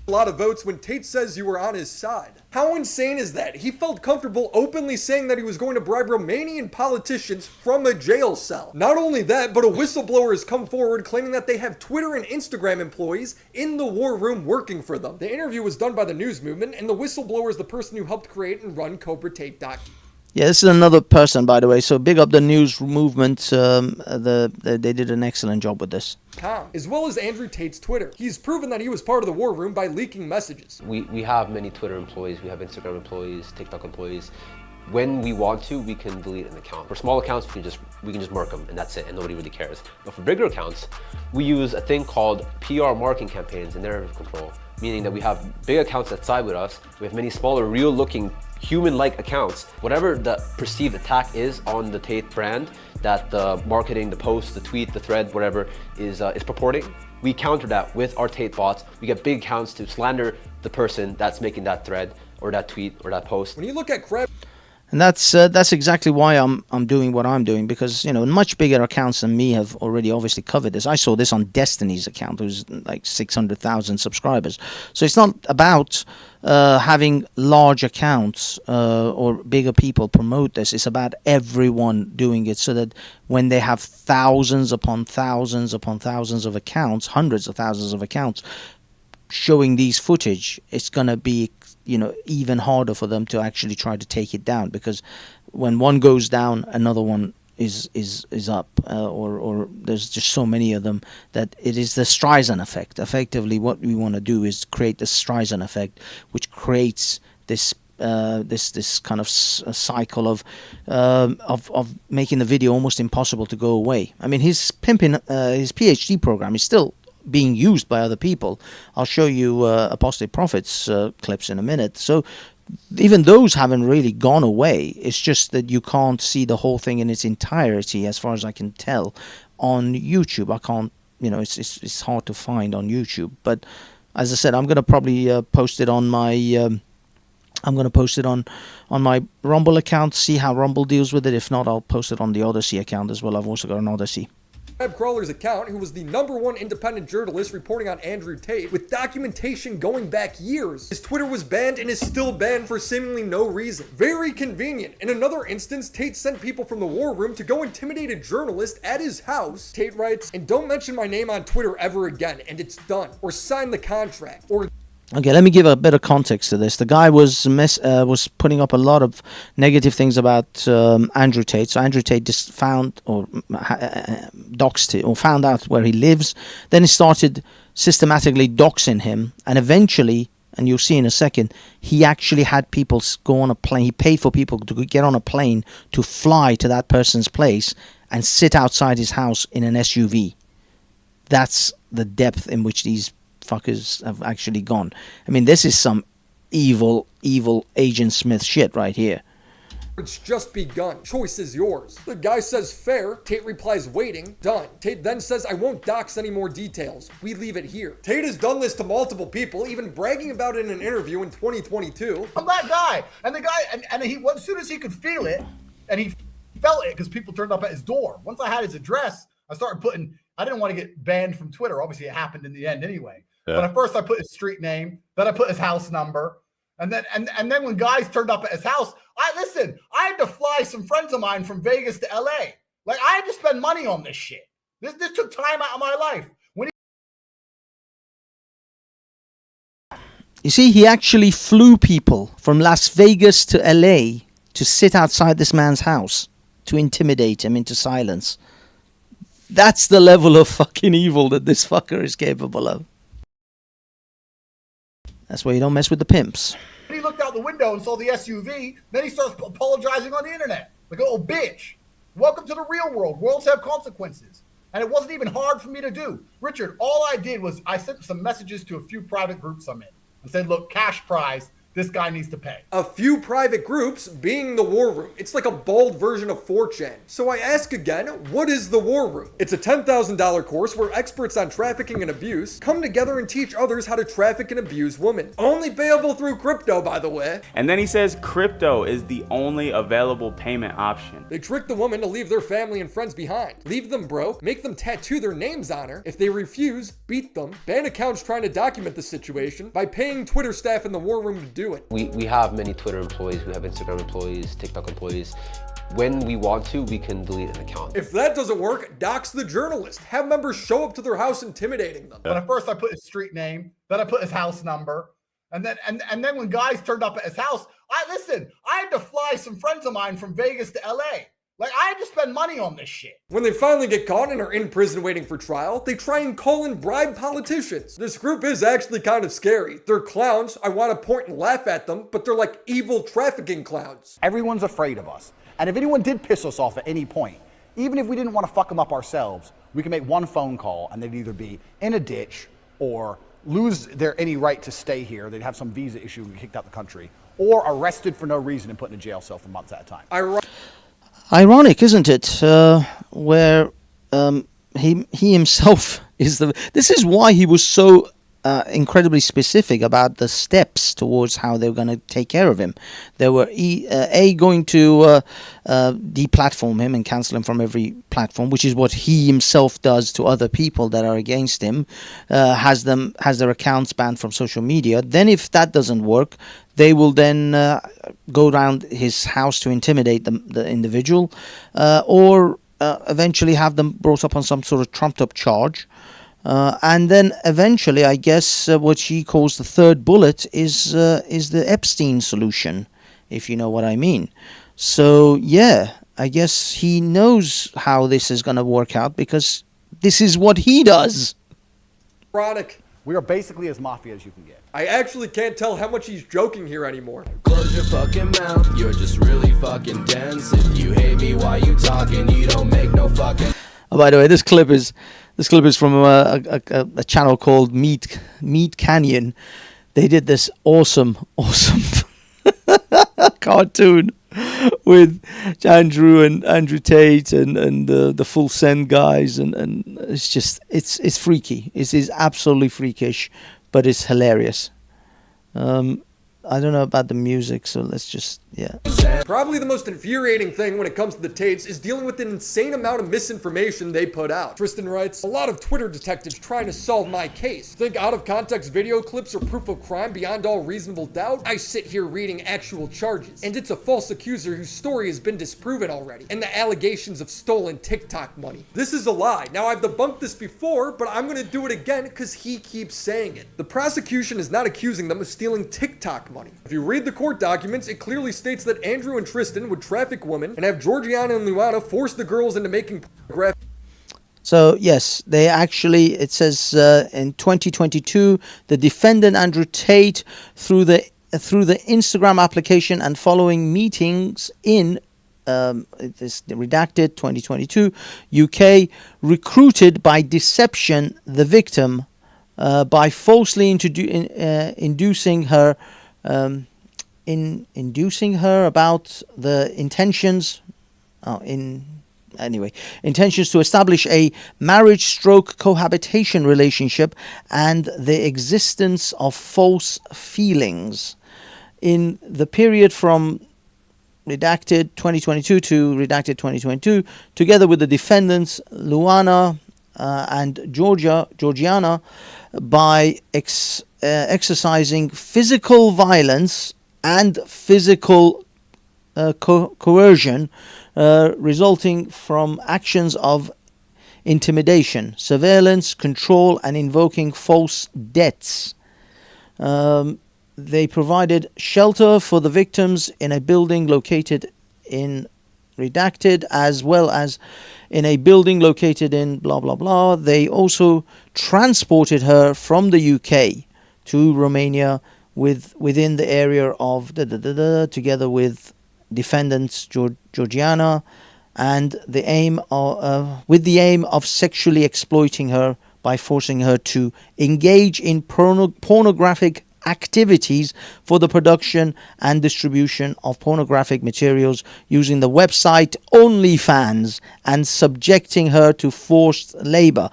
A lot of votes when Tate says you were on his side. How insane is that? He felt comfortable openly saying that he was going to bribe Romanian politicians from a jail cell. Not only that, but a whistleblower has come forward claiming that they have Twitter and Instagram employees in the war room working for them. The interview was done by the news movement, and the whistleblower is the person who helped create and run CobraTate.com. Yeah, this is another person, by the way. So big up the news movement. They did an excellent job with this. As well as Andrew Tate's Twitter. He's proven that he was part of the war room by leaking messages. We have many Twitter employees, we have Instagram employees, TikTok employees. When we want to, we can delete an account. For small accounts, we can just mark them and that's it, and nobody really cares. But for bigger accounts, we use a thing called PR marketing campaigns and narrative control, meaning that we have big accounts that side with us. We have many smaller, real-looking, human-like accounts. Whatever the perceived attack is on the TATE brand, that the marketing, the post, the tweet, the thread, whatever is purporting, we counter that with our TATE bots. We get big accounts to slander the person that's making that thread or that tweet or that post. When you look at crap. And that's exactly why I'm doing what I'm doing, because much bigger accounts than me have already obviously covered this. I saw this on Destiny's account, who's like 600,000 subscribers. So it's not about having large accounts or bigger people promote this. It's about everyone doing it, so that when they have thousands upon thousands upon thousands of accounts, hundreds of thousands of accounts showing these footage, it's going to be even harder for them to actually try to take it down, because when one goes down, another one is up, or there's just so many of them that it is the Streisand effect. Effectively, what we want to do is create the Streisand effect, which creates this this kind of cycle of making the video almost impossible to go away. I mean, his PhD program is still being used by other people. I'll show you Apostate Prophets clips in a minute. So even those haven't really gone away. It's just that you can't see the whole thing in its entirety, as far as I can tell, on YouTube. I can't, it's hard to find on YouTube. But as I said, I'm going to probably post it on my on my Rumble account, see how Rumble deals with it. If not, I'll post it on the Odyssey account as well. I've also got an Odyssey. Webcrawler's account, who was the #1 independent journalist reporting on Andrew Tate, with documentation going back years. His Twitter was banned and is still banned for seemingly no reason. Very convenient. In another instance, Tate sent people from the war room to go intimidate a journalist at his house. Tate writes, and don't mention my name on Twitter ever again, and it's done. Or sign the contract. Or... Okay, let me give a bit of context to this. The guy was putting up a lot of negative things about Andrew Tate. So Andrew Tate just found or doxed it, or found out where he lives. Then he started systematically doxing him, and eventually, and you'll see in a second, he actually had people go on a plane. He paid for people to get on a plane to fly to that person's place and sit outside his house in an SUV. That's the depth in which these fuckers have actually gone. I mean, this is some evil Agent Smith shit right here. It's just begun. Choice is yours. The guy says fair. Tate replies waiting. Done. Tate then says I won't dox any more details. We leave it here. Tate has done this to multiple people, even bragging about it in an interview in 2022. I'm that guy. And the guy, and he, as soon as he could feel it, and he felt it because people turned up at his door. Once I had his address, I started putting, I didn't want to get banned from Twitter. Obviously, it happened in the end anyway. Yeah. But at first I put his street name, then I put his house number. And then when guys turned up at his house, I had to fly some friends of mine from Vegas to LA. Like, I had to spend money on this shit. This took time out of my life. You see, he actually flew people from Las Vegas to LA to sit outside this man's house to intimidate him into silence. That's the level of fucking evil that this fucker is capable of. That's why you don't mess with the pimps. He looked out the window and saw the SUV. Then he starts apologizing on the internet. Like, oh, bitch. Welcome to the real world. Worlds have consequences. And it wasn't even hard for me to do. Richard, all I did was I sent some messages to a few private groups I'm in and said, look, cash prize. This guy needs to pay. A few private groups being the War Room. It's like a bald version of 4chan. So I ask again, what is the War Room? It's a $10,000 course where experts on trafficking and abuse come together and teach others how to traffic and abuse women. Only payable through crypto, by the way. And then he says crypto is the only available payment option. They trick the woman to leave their family and friends behind. Leave them broke, make them tattoo their names on her. If they refuse, beat them. Ban accounts trying to document the situation by paying Twitter staff in the War Room to do it. We have many Twitter employees, we have Instagram employees, TikTok employees. When we want to, we can delete an account. If that doesn't work, dox the journalist. Have members show up to their house intimidating them. But at first I put his street name, then I put his house number. And then when guys turned up at his house, I had to fly some friends of mine from Vegas to LA. Like, I had to spend money on this shit. When they finally get caught and are in prison waiting for trial, they try and call and bribe politicians. This group is actually kind of scary. They're clowns. I want to point and laugh at them, but they're like evil trafficking clowns. Everyone's afraid of us. And if anyone did piss us off at any point, even if we didn't want to fuck them up ourselves, we can make one phone call and they'd either be in a ditch or lose their any right to stay here. They'd have some visa issue and get kicked out the country, or arrested for no reason and put in a jail cell for months at a time. Ironic, isn't it? Where he himself is the. This is why he was so incredibly specific about the steps towards how they were going to take care of him. They were going to deplatform him and cancel him from every platform, which is what he himself does to other people that are against him. Has their accounts banned from social media. Then, if that doesn't work, they will then go around his house to intimidate the individual, or eventually have them brought up on some sort of trumped-up charge. And then eventually, I guess, what she calls the third bullet is the Epstein solution, if you know what I mean. So, yeah, I guess he knows how this is going to work out because this is what he does. Ironic. We are basically as mafia as you can get. I actually can't tell how much he's joking here anymore. Close your fucking mouth, you're just really fucking dense. If you hate me while you talking, you don't make no fucking... Oh, by the way, this clip is from a channel called Meat Canyon. They did this awesome cartoon with Andrew Tate and the Full Send guys, and it's just it's freaky. It is absolutely freakish, but it's hilarious. I don't know about the music, so let's just, yeah. Probably the most infuriating thing when it comes to the Tates is dealing with an insane amount of misinformation they put out. Tristan writes, a lot of Twitter detectives trying to solve my case. Think out of context video clips are proof of crime beyond all reasonable doubt? I sit here reading actual charges, and it's a false accuser whose story has been disproven already, and the allegations of stolen TikTok money. This is a lie. Now, I've debunked this before, but I'm gonna do it again because he keeps saying it. The prosecution is not accusing them of stealing TikTok money. If you read the court documents, it clearly states that Andrew and Tristan would traffic women and have Georgiana and Luana force the girls into making pornographic. So yes, they actually, it says in 2022, the defendant Andrew Tate, through the Instagram application and following meetings in it is redacted 2022 UK, recruited by deception the victim by falsely inducing her in inducing her about the intentions intentions to establish a marriage/cohabitation relationship and the existence of false feelings. In the period from redacted 2022 to redacted 2022, together with the defendants Luana and Georgiana, by exercising physical violence and physical coercion, resulting from actions of intimidation, surveillance, control, and invoking false debts. They provided shelter for the victims in a building located in redacted, as well as in a building located in blah blah blah. They also transported her from the UK to Romania within the area of together with defendants Georgiana, and the aim of sexually exploiting her by forcing her to engage in pornographic activities for the production and distribution of pornographic materials using the website OnlyFans, and subjecting her to forced labor.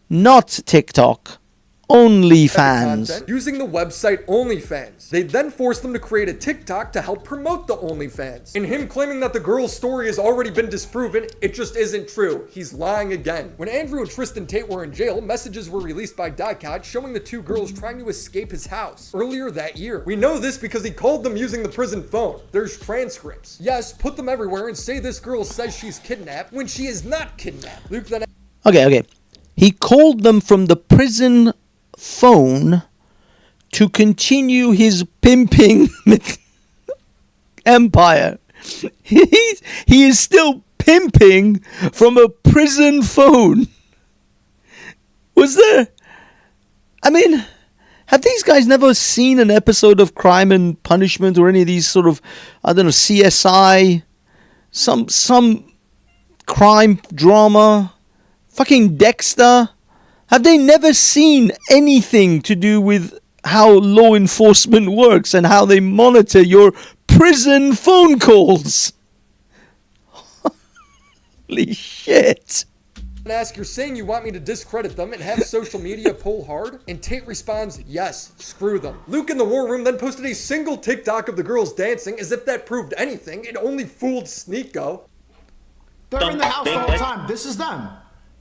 Not TikTok, OnlyFans. Using the website OnlyFans. They then forced them to create a TikTok to help promote the OnlyFans. And him claiming that the girl's story has already been disproven, it just isn't true. He's lying again. When Andrew and Tristan Tate were in jail, messages were released by TATE showing the two girls trying to escape his house earlier that year. We know this because he called them using the prison phone. There's transcripts. Yes, put them everywhere and say this girl says she's kidnapped when she is not kidnapped. Luke then... Okay. He called them from the prison phone to continue his pimping empire. He is still pimping from a prison phone. Have these guys never seen an episode of Crime and Punishment or any of these sort of, CSI, some crime drama, fucking Dexter? Have they never seen anything to do with how law enforcement works and how they monitor your prison phone calls? Holy shit. And ask, you're saying you want me to discredit them and have social media pull hard? And Tate responds, yes, screw them. Luke in the war room then posted a single TikTok of the girls dancing, as if that proved anything. It only fooled Sneeko. They're in the house the whole time. This is them.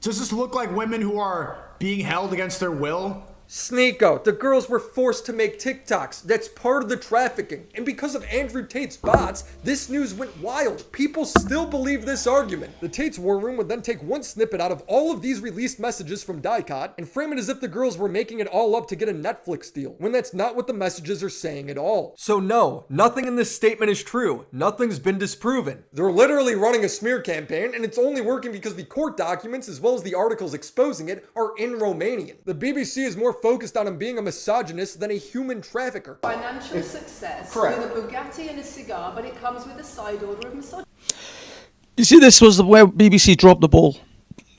Does this look like women who are being held against their will? Sneeko, the girls were forced to make TikToks. That's part of the trafficking. And because of Andrew Tate's bots, this news went wild. People still believe this argument. The Tate's war room would then take one snippet out of all of these released messages from TATE and frame it as if the girls were making it all up to get a Netflix deal, when that's not what the messages are saying at all. So no, nothing in this statement is true. Nothing's been disproven. They're literally running a smear campaign, and it's only working because the court documents, as well as the articles exposing it, are in Romanian. The BBC is more focused on him being a misogynist than a human trafficker. Financial success correct. With a Bugatti and a cigar, but it comes with a side order of misogyny. You see, this was where BBC dropped the ball.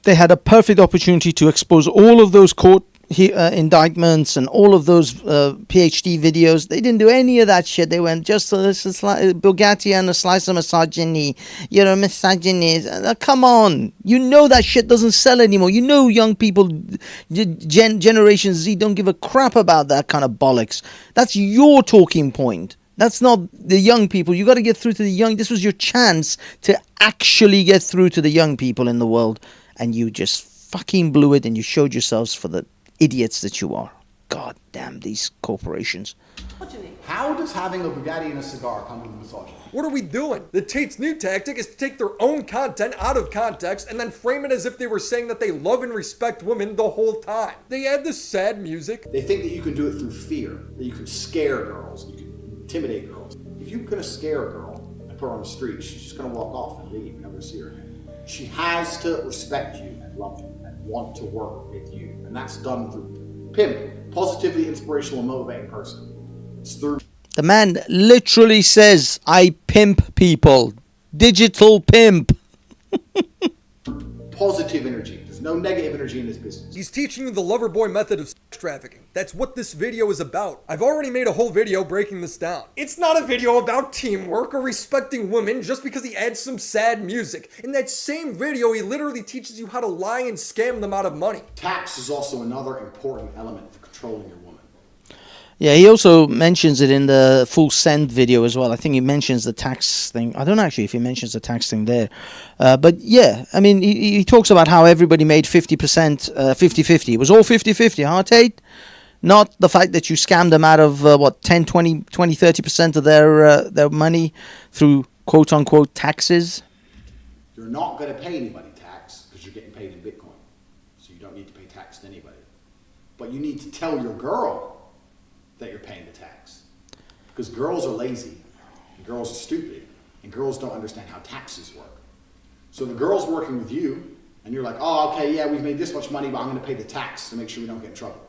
They had a perfect opportunity to expose all of those court indictments and all of those PhD videos. They didn't do any of that shit. They went just this Bugatti and a slice of misogyny. You're a misogynist. Come on. You know that shit doesn't sell anymore. You know young people, Generation Z, don't give a crap about that kind of bollocks. That's your talking point. That's not the young people. You got to get through to the young. This was your chance to actually get through to the young people in the world, and you just fucking blew it, and you showed yourselves for the idiots that you are. God damn these corporations. How does having a Bugatti and a cigar come with misogyny? What are we doing? The Tate's new tactic is to take their own content out of context and then frame it as if they were saying that they love and respect women the whole time. They add this sad music. They think that you can do it through fear, that you can scare girls, you can intimidate girls. If you're gonna scare a girl and put her on the street, she's just gonna walk off and leave. You're never gonna see her again. She has to respect you and love you and want to work with you. And that's done through pimp, positively inspirational and motivating person. It's through... The man literally says, I pimp people. Digital pimp. positive energy. There's no negative energy in this business. He's teaching you the lover boy method of sex trafficking. That's what this video is about. I've already made a whole video breaking this down. It's not a video about teamwork or respecting women just because he adds some sad music. In that same video, he literally teaches you how to lie and scam them out of money. Tax is also another important element for controlling your woman. Yeah, he also mentions it in the full send video as well. I think he mentions the tax thing. I don't know actually if he mentions the tax thing there. But yeah, I mean, he talks about how everybody made 50%, 50-50. It was all 50-50, huh, Tate? Not the fact that you scammed them out of, 10, 20, 30% of their money through quote-unquote taxes. You're not going to pay anybody tax because you're getting paid in Bitcoin. So you don't need to pay tax to anybody. But you need to tell your girl that you're paying the tax. Because girls are lazy, and girls are stupid, and girls don't understand how taxes work. So the girl's working with you, and you're like, oh, okay, yeah, we've made this much money, but I'm going to pay the tax to make sure we don't get in trouble.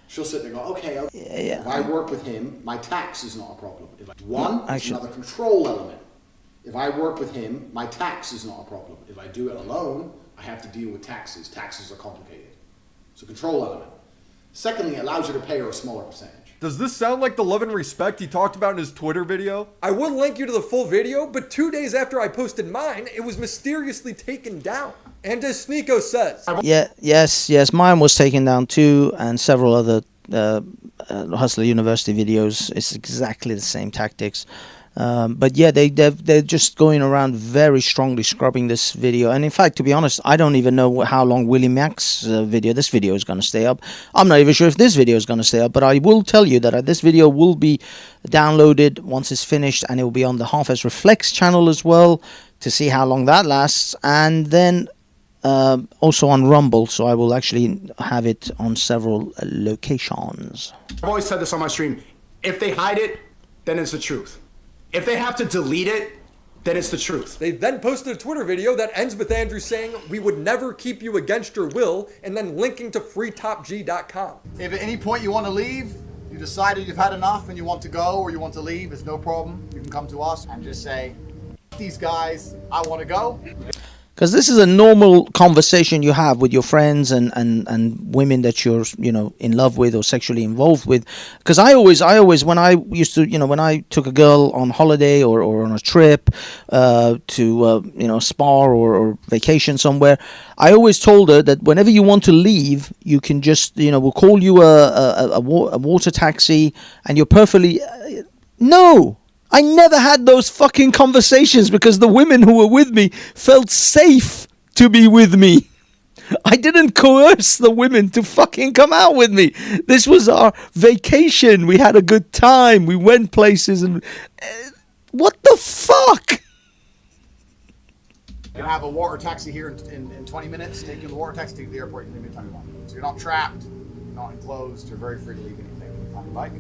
She'll sit there and go, okay, yeah. If I work with him, my tax is not a problem. It's another control element. If I work with him, my tax is not a problem. If I do it alone, I have to deal with taxes. Taxes are complicated. So control element. Secondly, it allows you to pay her a smaller percentage. Does this sound like the love and respect he talked about in his Twitter video? I would link you to the full video, but 2 days after I posted mine, it was mysteriously taken down. And as Sneeko says... Yes, mine was taken down too, and several other Hustler University videos. It's exactly the same tactics. But yeah, they're just going around very strongly scrubbing this video. And in fact, to be honest, I don't even know how long Willie Mack's this video is going to stay up. I'm not even sure if this video is going to stay up, but I will tell you that this video will be downloaded once it's finished, and it will be on the Half as Reflex channel as well to see how long that lasts, and then also on Rumble, so I will actually have it on several locations. I've always said this on my stream: if they hide it, then it's the truth. If they have to delete it, then it's the truth. They then posted a Twitter video that ends with Andrew saying, "We would never keep you against your will," and then linking to freetopg.com. If at any point you want to leave, you decided you've had enough and you want to go or you want to leave, it's no problem. You can come to us and just say, these guys, I want to go. Because this is a normal conversation you have with your friends and women that you're, in love with or sexually involved with. Because I always, when I used to, when I took a girl on holiday or on a trip to, spa or vacation somewhere, I always told her that whenever you want to leave, you can just, we'll call you a water taxi, and you're perfectly... No! I never had those fucking conversations because the women who were with me felt safe to be with me. I didn't coerce the women to fucking come out with me. This was our vacation. We had a good time. We went places and... what the fuck? You can have a water taxi here in 20 minutes. Take you in the water taxi, take you to the airport. You can leave anytime you want. So you're not trapped, you're not enclosed. You're very free to leave anything anytime you like.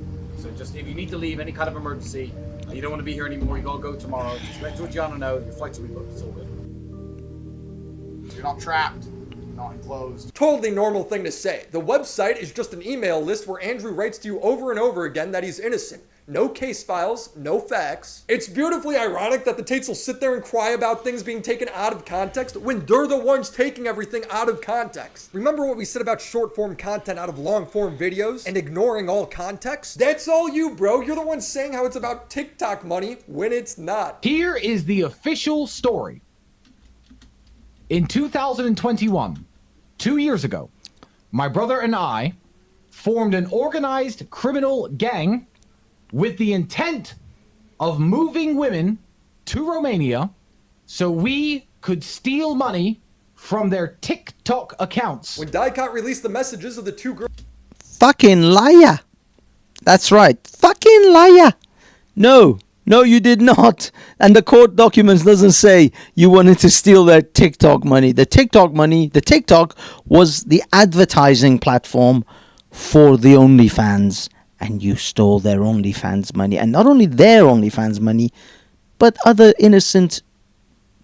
So just if you need to leave any kind of emergency, you don't want to be here anymore, you gotta go tomorrow, just let Georgiana know your flights will be booked. It's all good. So you're not trapped, you're not enclosed. Totally normal thing to say. The website is just an email list where Andrew writes to you over and over again that he's innocent. No case files, no facts. It's beautifully ironic that the Tates will sit there and cry about things being taken out of context when they're the ones taking everything out of context. Remember what we said about short form content out of long form videos and ignoring all context? That's all you, bro. You're the one saying how it's about TikTok money when it's not. Here is the official story. In 2021, 2 years ago, my brother and I formed an organized criminal gang with the intent of moving women to Romania so we could steal money from their TikTok accounts. When Dicot released the messages of the two girls... Fucking liar. That's right. Fucking liar. No, you did not. And the court documents doesn't say you wanted to steal their TikTok money. The TikTok was the advertising platform for the OnlyFans. And you stole their OnlyFans money. And not only their OnlyFans money, but other innocent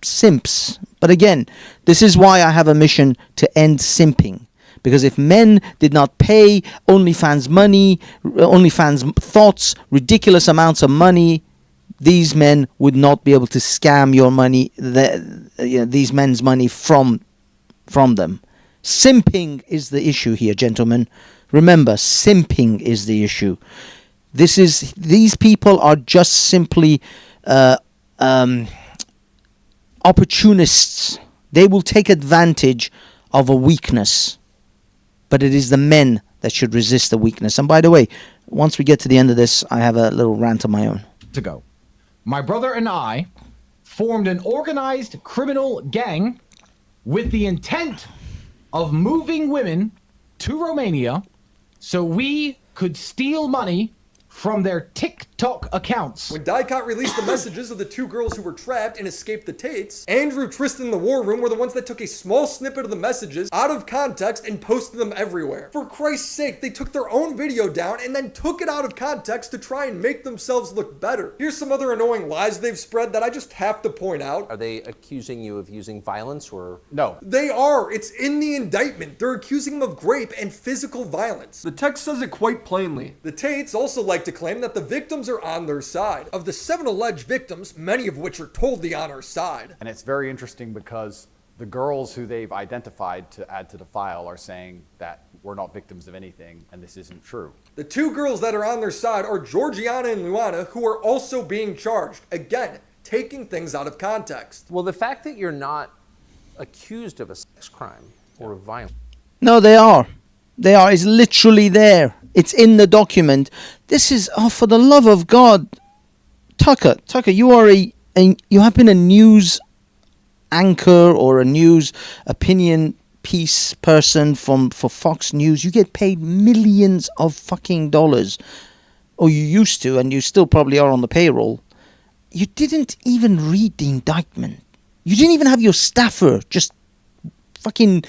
simps. But again, this is why I have a mission to end simping. Because if men did not pay OnlyFans money, OnlyFans thoughts, ridiculous amounts of money, these men would not be able to scam your money, these men's money from from them. Simping is the issue here, gentlemen. Remember, simping is the issue. These people are just simply opportunists. They will take advantage of a weakness. But it is the men that should resist the weakness. And by the way, once we get to the end of this, I have a little rant of my own. Ago, my brother and I formed an organized criminal gang with the intent of moving women to Romania so we could steal money from their TikTok accounts. When Dicot released the messages of the two girls who were trapped and escaped the Tates, Andrew, Tristan, and the War Room were the ones that took a small snippet of the messages out of context and posted them everywhere. For Christ's sake, they took their own video down and then took it out of context to try and make themselves look better. Here's some other annoying lies they've spread that I just have to point out. Are they accusing you of using violence or? No. They are. It's in the indictment. They're accusing them of rape and physical violence. The text says it quite plainly. The Tates also like to claim that the victims are on their side. Of the 7 alleged victims, many of which are totally on our side. And it's very interesting because the girls who they've identified to add to the file are saying that we're not victims of anything and this isn't true. The two girls that are on their side are Georgiana and Luana, who are also being charged. Again, taking things out of context. Well, the fact that you're not accused of a sex crime or of violence. No, they are. They are. It's literally there. It's in the document. This is, oh, for the love of God. Tucker, you are you have been a news anchor or a news opinion piece person for Fox News. You get paid millions of fucking dollars. Or you used to, and you still probably are on the payroll. You didn't even read the indictment. You didn't even have your staffer just fucking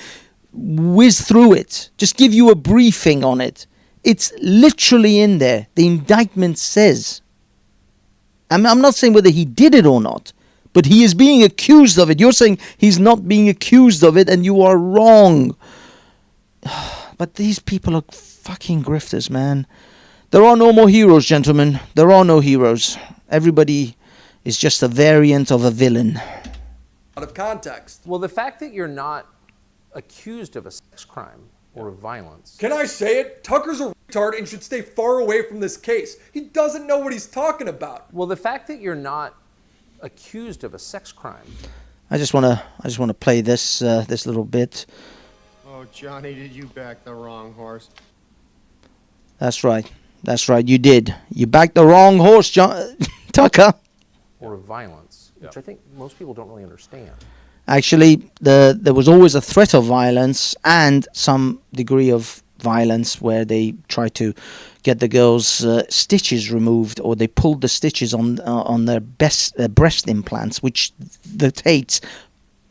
whiz through it. Just give you a briefing on it. It's literally in there. The indictment says. I'm not saying whether he did it or not, but he is being accused of it. You're saying he's not being accused of it, and you are wrong. But these people are fucking grifters, man. There are no more heroes, gentlemen. There are no heroes. Everybody is just a variant of a villain. Out of context. Well, the fact that you're not accused of a sex crime or of violence. Can I say it? Tucker's a retard and should stay far away from this case. He doesn't know what he's talking about. Well, the fact that you're not accused of a sex crime. I just want to play this this little bit. Oh, Johnny, did you back the wrong horse? That's right. That's right. You did. You backed the wrong horse, Tucker. Or of violence, which I think most people don't really understand. Actually, there was always a threat of violence and some degree of violence where they tried to get the girls' stitches removed, or they pulled the stitches on their breast implants, which the Tates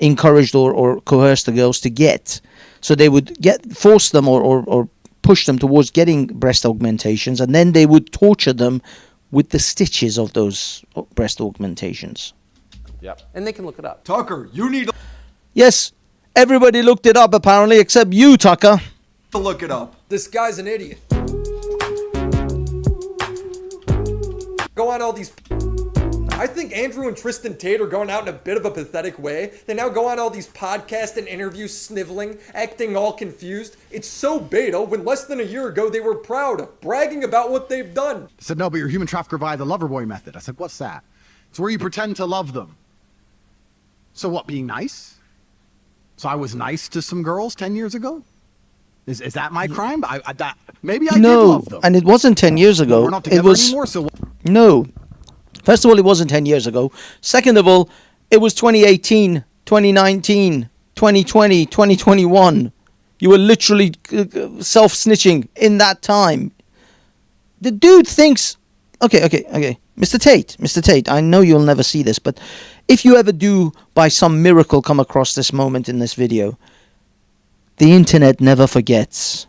encouraged or coerced the girls to get. So they would force them or push them towards getting breast augmentations, and then they would torture them with the stitches of those breast augmentations. Yep. And they can look it up. Tucker, you need Yes, everybody looked it up apparently, except you, Tucker. to look it up. This guy's an idiot. Go on all these... I think Andrew and Tristan Tate are going out in a bit of a pathetic way. They now go on all these podcasts and interviews sniveling, acting all confused. It's so beta when less than a year ago they were proud, bragging about what they've done. I said, no, but you're a human trafficker via the lover boy method. I said, what's that? It's where you pretend to love them. So what, being nice? So I was nice to some girls 10 years ago? Is that my crime? Maybe I did love them. And it wasn't 10 years ago. We're not together anymore, so... No. First of all, it wasn't 10 years ago. Second of all, it was 2018, 2019, 2020, 2021. You were literally self-snitching in that time. The dude thinks... Okay. Mr. Tate, I know you'll never see this, but if you ever do, by some miracle, come across this moment in this video, the internet never forgets.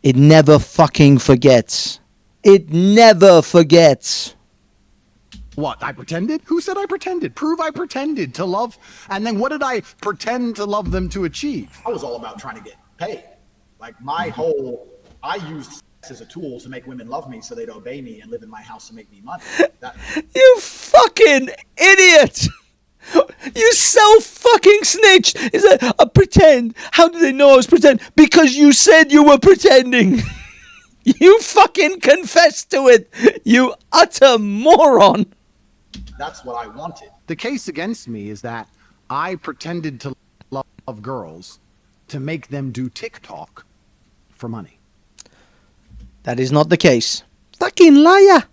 It never fucking forgets. It never forgets. What, I pretended? Who said I pretended? Prove I pretended to love. And then what did I pretend to love them to achieve? I was all about trying to get paid. Like I used sex as a tool to make women love me so they'd obey me and live in my house to make me money. You fucking idiot! You self-fucking snitched. Is that a pretend? How do they know I was pretend? Because you said you were pretending. You fucking confessed to it. You utter moron. That's what I wanted. The case against me is that I pretended to love girls to make them do TikTok for money. That is not the case. Fucking liar.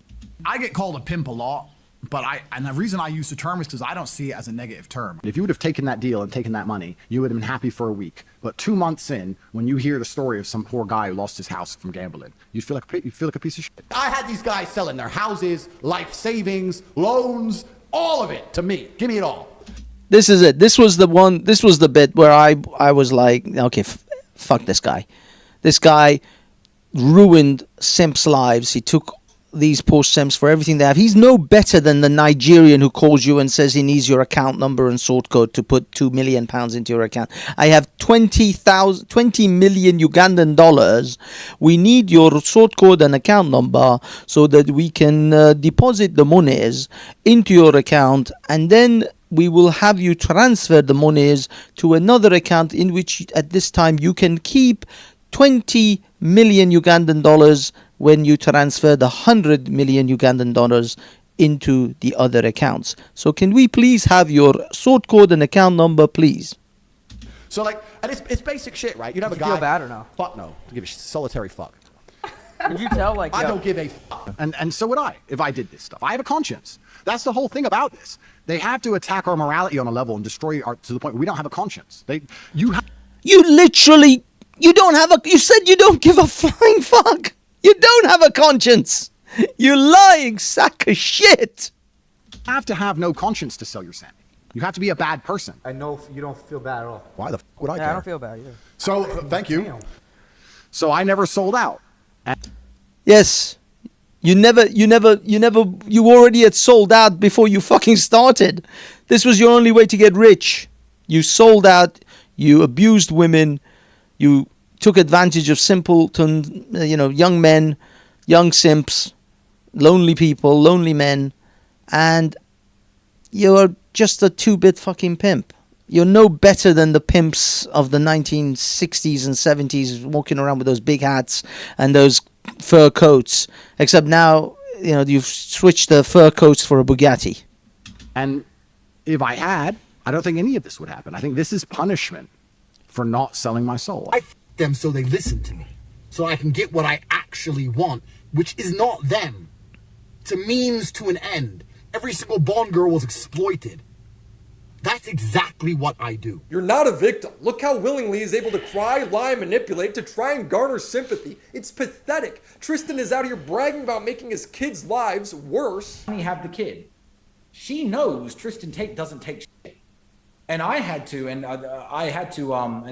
I get called a pimp a lot, but and the reason I use the term is because I don't see it as a negative term. If you would have taken that deal and taken that money, you would have been happy for a week. But 2 months in, when you hear the story of some poor guy who lost his house from gambling, you feel like a piece of shit. I had these guys selling their houses, life savings, loans, all of it to me. Give me it all. This is it. This was the one. This was the bit where I was like, okay, fuck this guy. This guy ruined simps' lives. He took these poor simps for everything they have. He's no better than the Nigerian who calls you and says he needs your account number and sort code to put £2 million into your account. I have 20 million Ugandan dollars. We need your sort code and account number so that we can deposit the monies into your account, and then we will have you transfer the monies to another account in which at this time you can keep 20 million Ugandan dollars when you transfer the 100 million Ugandan dollars into the other accounts. So can we please have your sort code and account number, please? So like, and it's basic shit, right? You have a guy. Feel bad or no? Fuck no. I give a solitary fuck. Did you tell like? I don't give a fuck. And so would I if I did this stuff. I have a conscience. That's the whole thing about this. They have to attack our morality on a level and destroy our to the point where we don't have a conscience. You literally, you don't have a. You said you don't give a flying fuck. You don't have a conscience. You lying sack of shit. You have to have no conscience to sell your sanity. You have to be a bad person. I know you don't feel bad at all. Why the fuck would I care? I don't feel bad either. So thank you. So I never sold out. Yes. You already had sold out before you fucking started. This was your only way to get rich. You sold out. You abused women. You took advantage of simpleton, young men, young simps, lonely people, lonely men, and you're just a 2-bit fucking pimp. You're no better than the pimps of the 1960s and 70s walking around with those big hats and those fur coats, except now, you've switched the fur coats for a Bugatti. And if I had, I don't think any of this would happen. I think this is punishment for not selling my soul. I them so they listen to me, so I can get what I actually want, which is not them. It's a means to an end. Every single Bond girl was exploited. That's exactly what I do. You're not a victim. Look how willingly he's able to cry, lie, manipulate to try and garner sympathy. It's pathetic. Tristan is out here bragging about making his kids' lives worse. You have the kid. She knows Tristan Tate doesn't take shit. And I had to, and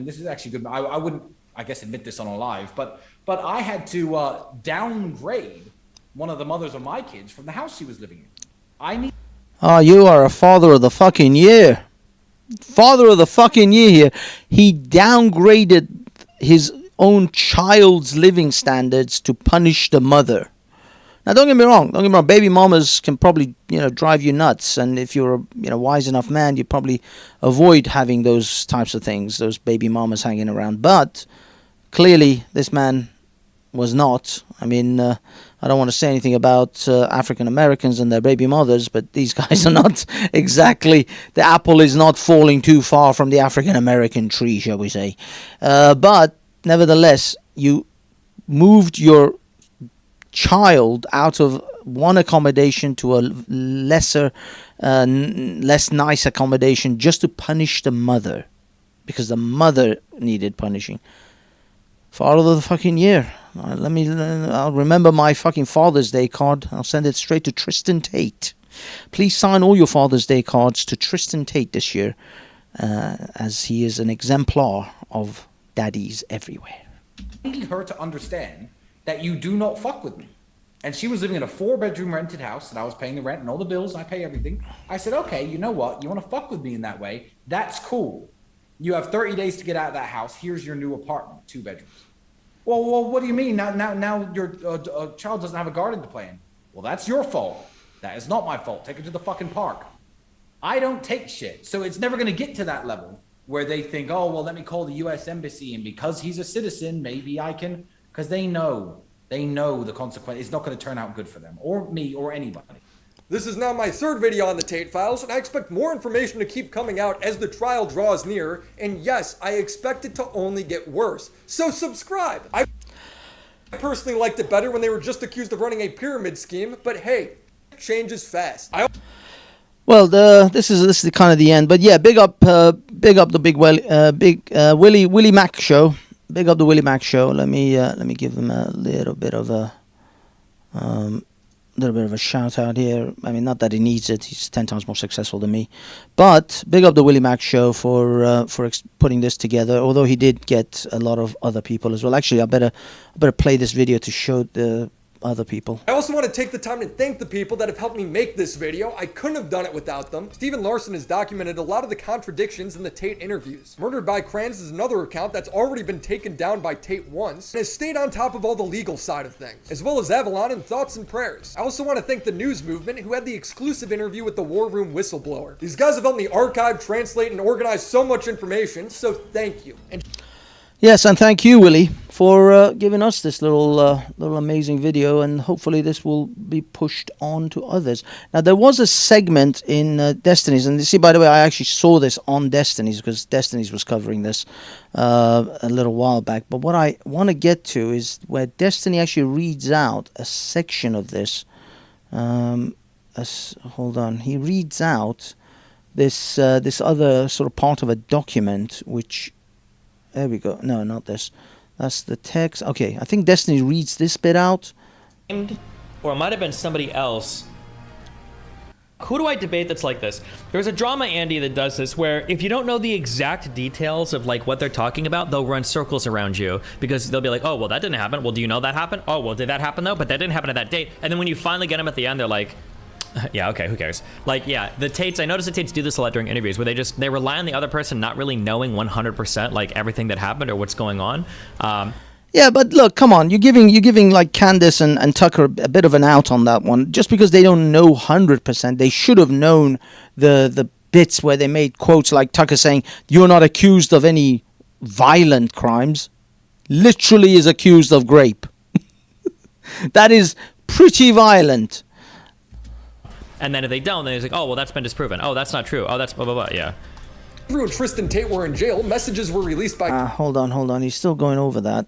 this is actually good. I wouldn't, I guess, admit this on a live, but I had to downgrade one of the mothers of my kids from the house she was living in. You are a father of the fucking year. Father of the fucking year here. He downgraded his own child's living standards to punish the mother. Now, don't get me wrong. Baby mamas can probably, drive you nuts. And if you're a, wise enough man, you probably avoid having those types of things, those baby mamas hanging around. But clearly, this man was not. I mean, I don't want to say anything about African Americans and their baby mothers, but these guys are not exactly. The apple is not falling too far from the African American tree, shall we say? But nevertheless, you moved your child out of one accommodation to a lesser, less nice accommodation just to punish the mother, because the mother needed punishing. Father of the fucking year. I'll remember my fucking Father's Day card. I'll send it straight to Tristan Tate. Please sign all your Father's Day cards to Tristan Tate this year, as he is an exemplar of daddies everywhere. I need her to understand that you do not fuck with me. And she was living in a 4-bedroom rented house, and I was paying the rent and all the bills, and I pay everything. I said, okay, you know what? You want to fuck with me in that way? That's cool. You have 30 days to get out of that house. Here's your new apartment, 2 bedrooms. Well, what do you mean? Now your child doesn't have a garden to play in. Well, that's your fault. That is not my fault. Take her to the fucking park. I don't take shit. So it's never going to get to that level where they think, oh, well, let me call the U.S. Embassy, and because he's a citizen, maybe I can, because they know the consequence. It's not going to turn out good for them or me or anybody. This is now my third video on the Tate files, and I expect more information to keep coming out as the trial draws near. And yes, I expect it to only get worse. So subscribe. I personally liked it better when they were just accused of running a pyramid scheme, but hey, changes fast. Well, this is the kind of the end, but yeah, big up the Willie Mac show. Big up the Willie Mac show. Let me give them a little bit of a shout out here. I mean, not that he needs it; he's 10 times more successful than me. But big up the Willie Mac show for putting this together. Although he did get a lot of other people as well. Actually, I better play this video to show the other people. I also want to take the time to thank the people that have helped me make this video. I couldn't have done it without them. Steven Larson has documented a lot of the contradictions in the Tate interviews. Murdered by Kranz is another account that's already been taken down by Tate once and has stayed on top of all the legal side of things, as well as Avalon and Thoughts and Prayers. I also want to thank the News Movement, who had the exclusive interview with the War Room whistleblower. These guys have helped me archive, translate, and organize so much information, so thank you. And yes, and thank you, Willie, for giving us this little amazing video, and hopefully this will be pushed on to others. Now, there was a segment in Destiny's, and you see, by the way, I actually saw this on Destiny's because Destiny's was covering this a little while back. But what I want to get to is where Destiny actually reads out a section of this. Hold on, he reads out this other sort of part of a document, which. There we go. No, not this. That's the text. Okay, I think Destiny reads this bit out. Or it might have been somebody else. Who do I debate that's like this? There's a drama Andy that does this where if you don't know the exact details of like what they're talking about, they'll run circles around you because they'll be like, oh, well, that didn't happen. Well, do you know that happened? Oh, well, did that happen though? But that didn't happen at that date. And then when you finally get them at the end, they're like, yeah, okay, who cares? Like, yeah, the Tates, I noticed the Tates do this a lot during interviews where they rely on the other person not really knowing 100% like everything that happened or what's going on. Yeah, but look, come on, you're giving like Candace and Tucker a bit of an out on that one. Just because they don't know 100%, they should have known the bits where they made quotes like Tucker saying, you're not accused of any violent crimes. Literally is accused of grape. That is pretty violent. And then if they don't, then it's like, oh, well, that's been disproven. Oh, that's not true. Oh, that's blah, blah, blah. Yeah. Andrew and Tristan Tate were in jail. Messages were released by... Hold on. He's still going over that.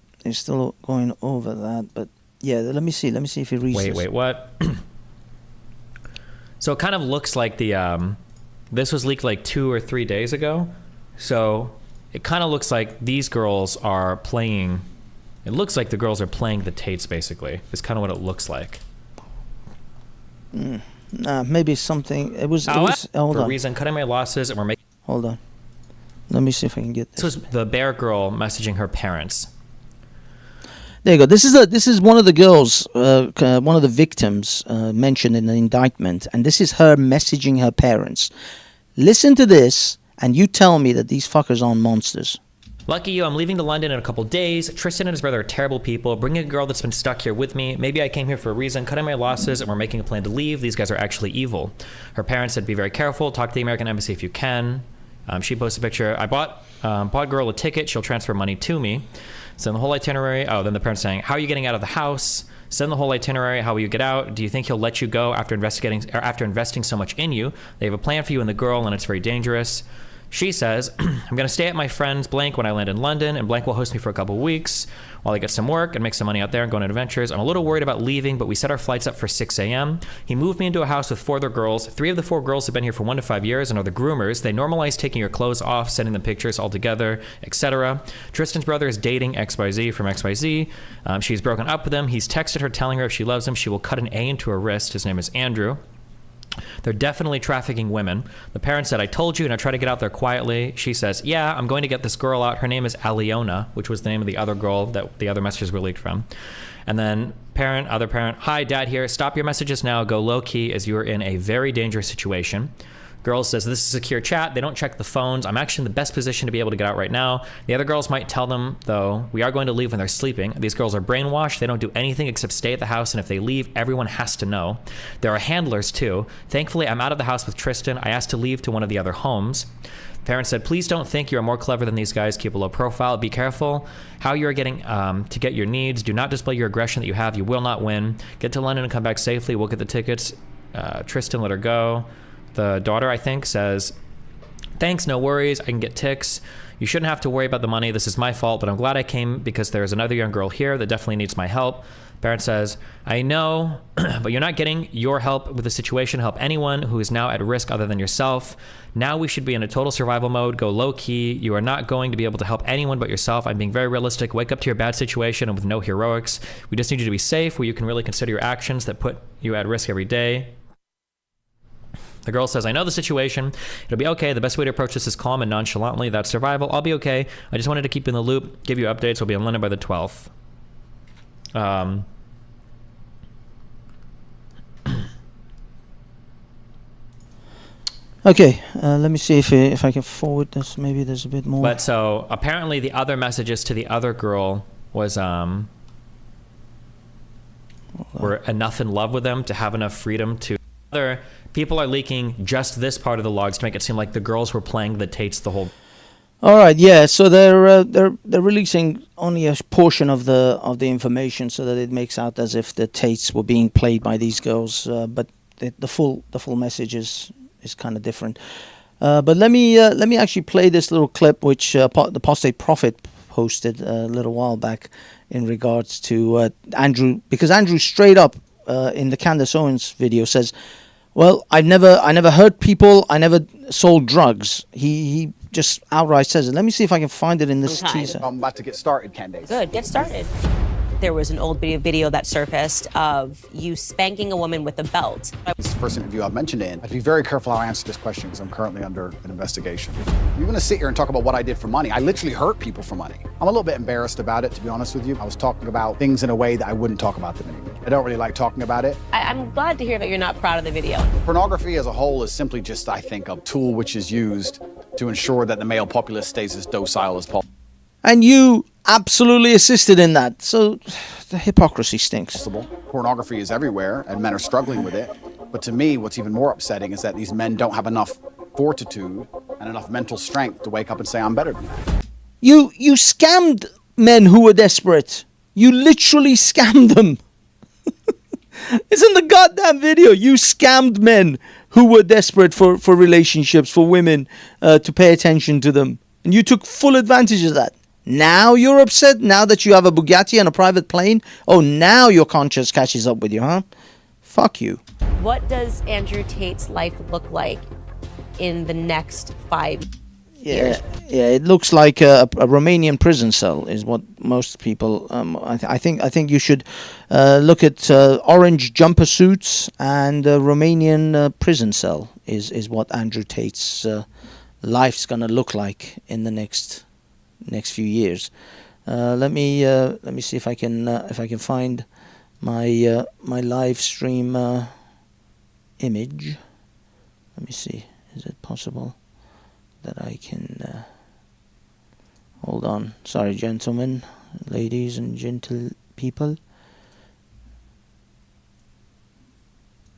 But yeah, let me see if he reads this. Wait, what? So it kind of looks like the... this was leaked like 2 or 3 days ago. So it kind of looks like these girls are playing... It looks like the girls are playing the Tates, basically. It's kind of what it looks like. Maybe something. It was. Hold for on. Reason, cutting my losses, and we're making. Hold on. Let me see if I can get this. This was the Bear girl messaging her parents. There you go. This is one of the girls, one of the victims mentioned in the indictment, and this is her messaging her parents. Listen to this, and you tell me that these fuckers aren't monsters. Lucky you, I'm leaving to London in a couple days. Tristan and his brother are terrible people. Bringing a girl that's been stuck here with me. Maybe I came here for a reason, cutting my losses, and we're making a plan to leave. These guys are actually evil. Her parents said, be very careful. Talk to the American Embassy if you can. She posted a picture. I bought girl a ticket. She'll transfer money to me. Send the whole itinerary. Oh, then the parents saying, how are you getting out of the house? Send the whole itinerary. How will you get out? Do you think he'll let you go after investing so much in you? They have a plan for you and the girl, and it's very dangerous. She says, I'm going to stay at my friend's Blank when I land in London, and Blank will host me for a couple of weeks while I get some work and make some money out there and go on adventures. I'm a little worried about leaving, but we set our flights up for 6 a.m. He moved me into a house with 4 other girls. 3 of the 4 girls have been here for 1 to 5 years and are the groomers. They normalize taking your clothes off, sending them pictures all together, etc. Tristan's brother is dating XYZ from XYZ. She's broken up with him. He's texted her telling her if she loves him, she will cut an A into her wrist. His name is Andrew. They're definitely trafficking women. The parents said, I told you, and I tried to get out there quietly. She says, yeah, I'm going to get this girl out. Her name is Aliona, which was the name of the other girl that the other messages were leaked from. And then other parent, hi, dad here. Stop your messages now. Go low key as you are in a very dangerous situation. Girl says, this is a secure chat. They don't check the phones. I'm actually in the best position to be able to get out right now. The other girls might tell them, though, we are going to leave when they're sleeping. These girls are brainwashed. They don't do anything except stay at the house, and if they leave, everyone has to know. There are handlers, too. Thankfully, I'm out of the house with Tristan. I asked to leave to one of the other homes. Parents said, please don't think you are more clever than these guys. Keep a low profile. Be careful how you are getting to get your needs. Do not display your aggression that you have. You will not win. Get to London and come back safely. We'll get the tickets. Tristan let her go. The daughter, I think, says, thanks, no worries. I can get ticks. You shouldn't have to worry about the money. This is my fault, but I'm glad I came because there's another young girl here that definitely needs my help. Parent says, I know, but you're not getting your help with the situation. Help anyone who is now at risk other than yourself. Now we should be in a total survival mode. Go low key. You are not going to be able to help anyone but yourself. I'm being very realistic. Wake up to your bad situation and with no heroics. We just need you to be safe where you can really consider your actions that put you at risk every day. The girl says, I know the situation. It'll be okay. The best way to approach this is calm and nonchalantly. That's survival. I'll be okay. I just wanted to keep you in the loop, give you updates. We'll be in London by the 12th. Okay, let me see if I can forward this. Maybe there's a bit more. But so apparently the other messages to the other girl was were enough in love with them to have enough freedom to. Other people are leaking just this part of the logs to make it seem like the girls were playing the Tates the whole. All right, yeah. So they're releasing only a portion of the information so that it makes out as if the Tates were being played by these girls, but the full message is kind of different. But let me actually play this little clip which the Apostate Prophet posted a little while back in regards to Andrew, because Andrew straight up in the Candace Owens video says, well, I never hurt people, I never sold drugs. He just outright says it. Let me see if I can find it in this teaser. I'm about to get started, Candace. Good, get started. There was an old video that surfaced of you spanking a woman with a belt. This is the first interview I've mentioned it in. I have to be very careful how I answer this question because I'm currently under an investigation. You're going to sit here and talk about what I did for money. I literally hurt people for money. I'm a little bit embarrassed about it, to be honest with you. I was talking about things in a way that I wouldn't talk about them anymore. I don't really like talking about it. I'm glad to hear that you're not proud of the video. Pornography as a whole is simply just, I think, a tool which is used to ensure that the male populace stays as docile as possible. And you absolutely assisted in that. So the hypocrisy stinks. Pornography is everywhere and men are struggling with it. But to me, what's even more upsetting is that these men don't have enough fortitude and enough mental strength to wake up and say, I'm better than that. You scammed men who were desperate. You literally scammed them. It's in the goddamn video. You scammed men who were desperate for relationships, for women, to pay attention to them. And you took full advantage of that. Now you're upset? Now that you have a Bugatti and a private plane? Oh, now your conscience catches up with you, huh? Fuck you. What does Andrew Tate's life look like in the next 5 years? Yeah, it looks like a Romanian prison cell is what most people. I think you should look at orange jumper suits and a Romanian prison cell is what Andrew Tate's life's gonna look like in the next few years. Let me see if I can find my my live stream image. Let me see. Is it possible that I can hold on? Sorry, gentlemen, ladies, and gentle people.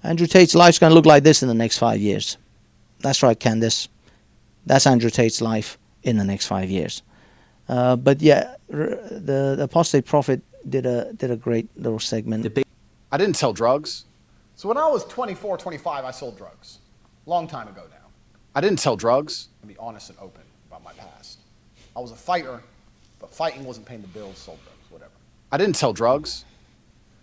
Andrew Tate's life's going to look like this in the next 5 years. That's right, Candace. That's Andrew Tate's life in the next 5 years. But yeah, the Apostate Prophet did a great little segment. I didn't sell drugs. So when I was 24, 25, I sold drugs. Long time ago now. I didn't sell drugs. I'll be honest and open about my past. I was a fighter, but fighting wasn't paying the bills, sold drugs, whatever. I didn't sell drugs.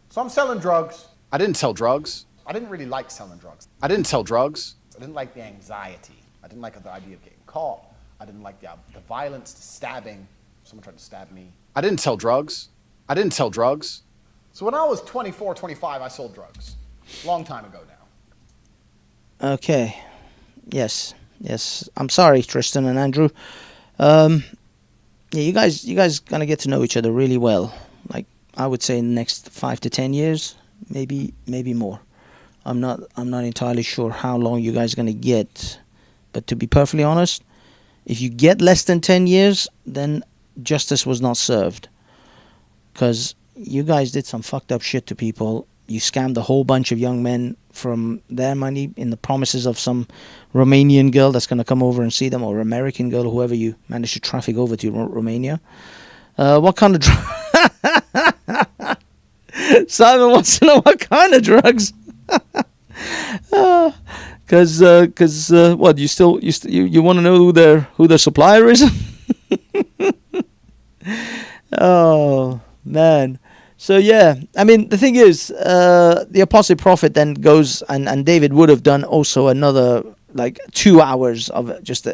So I'm selling drugs. I didn't sell drugs. I didn't really like selling drugs. I didn't sell drugs. I didn't like the anxiety. I didn't like the idea of getting caught. I didn't like the violence, the stabbing. Someone tried to stab me. I didn't sell drugs. I didn't sell drugs. So when I was 24, 25, I sold drugs. Long time ago now. Okay. Yes. I'm sorry, Tristan and Andrew. Yeah, you guys gonna get to know each other really well. Like I would say in the next 5 to 10 years, maybe more. I'm not entirely sure how long you guys are gonna get But to be perfectly honest, if you get less than 10 years, then justice was not served. Because you guys did some fucked up shit to people. You scammed a whole bunch of young men from their money in the promises of some Romanian girl that's going to come over and see them, or American girl, or whoever you managed to traffic over to Romania. What kind of Simon wants to know what kind of drugs. Because what, you want to know who their supplier is? Oh man. So yeah, I mean, the thing is, the Apostle Prophet then goes, and David would have done also another like 2 hours of just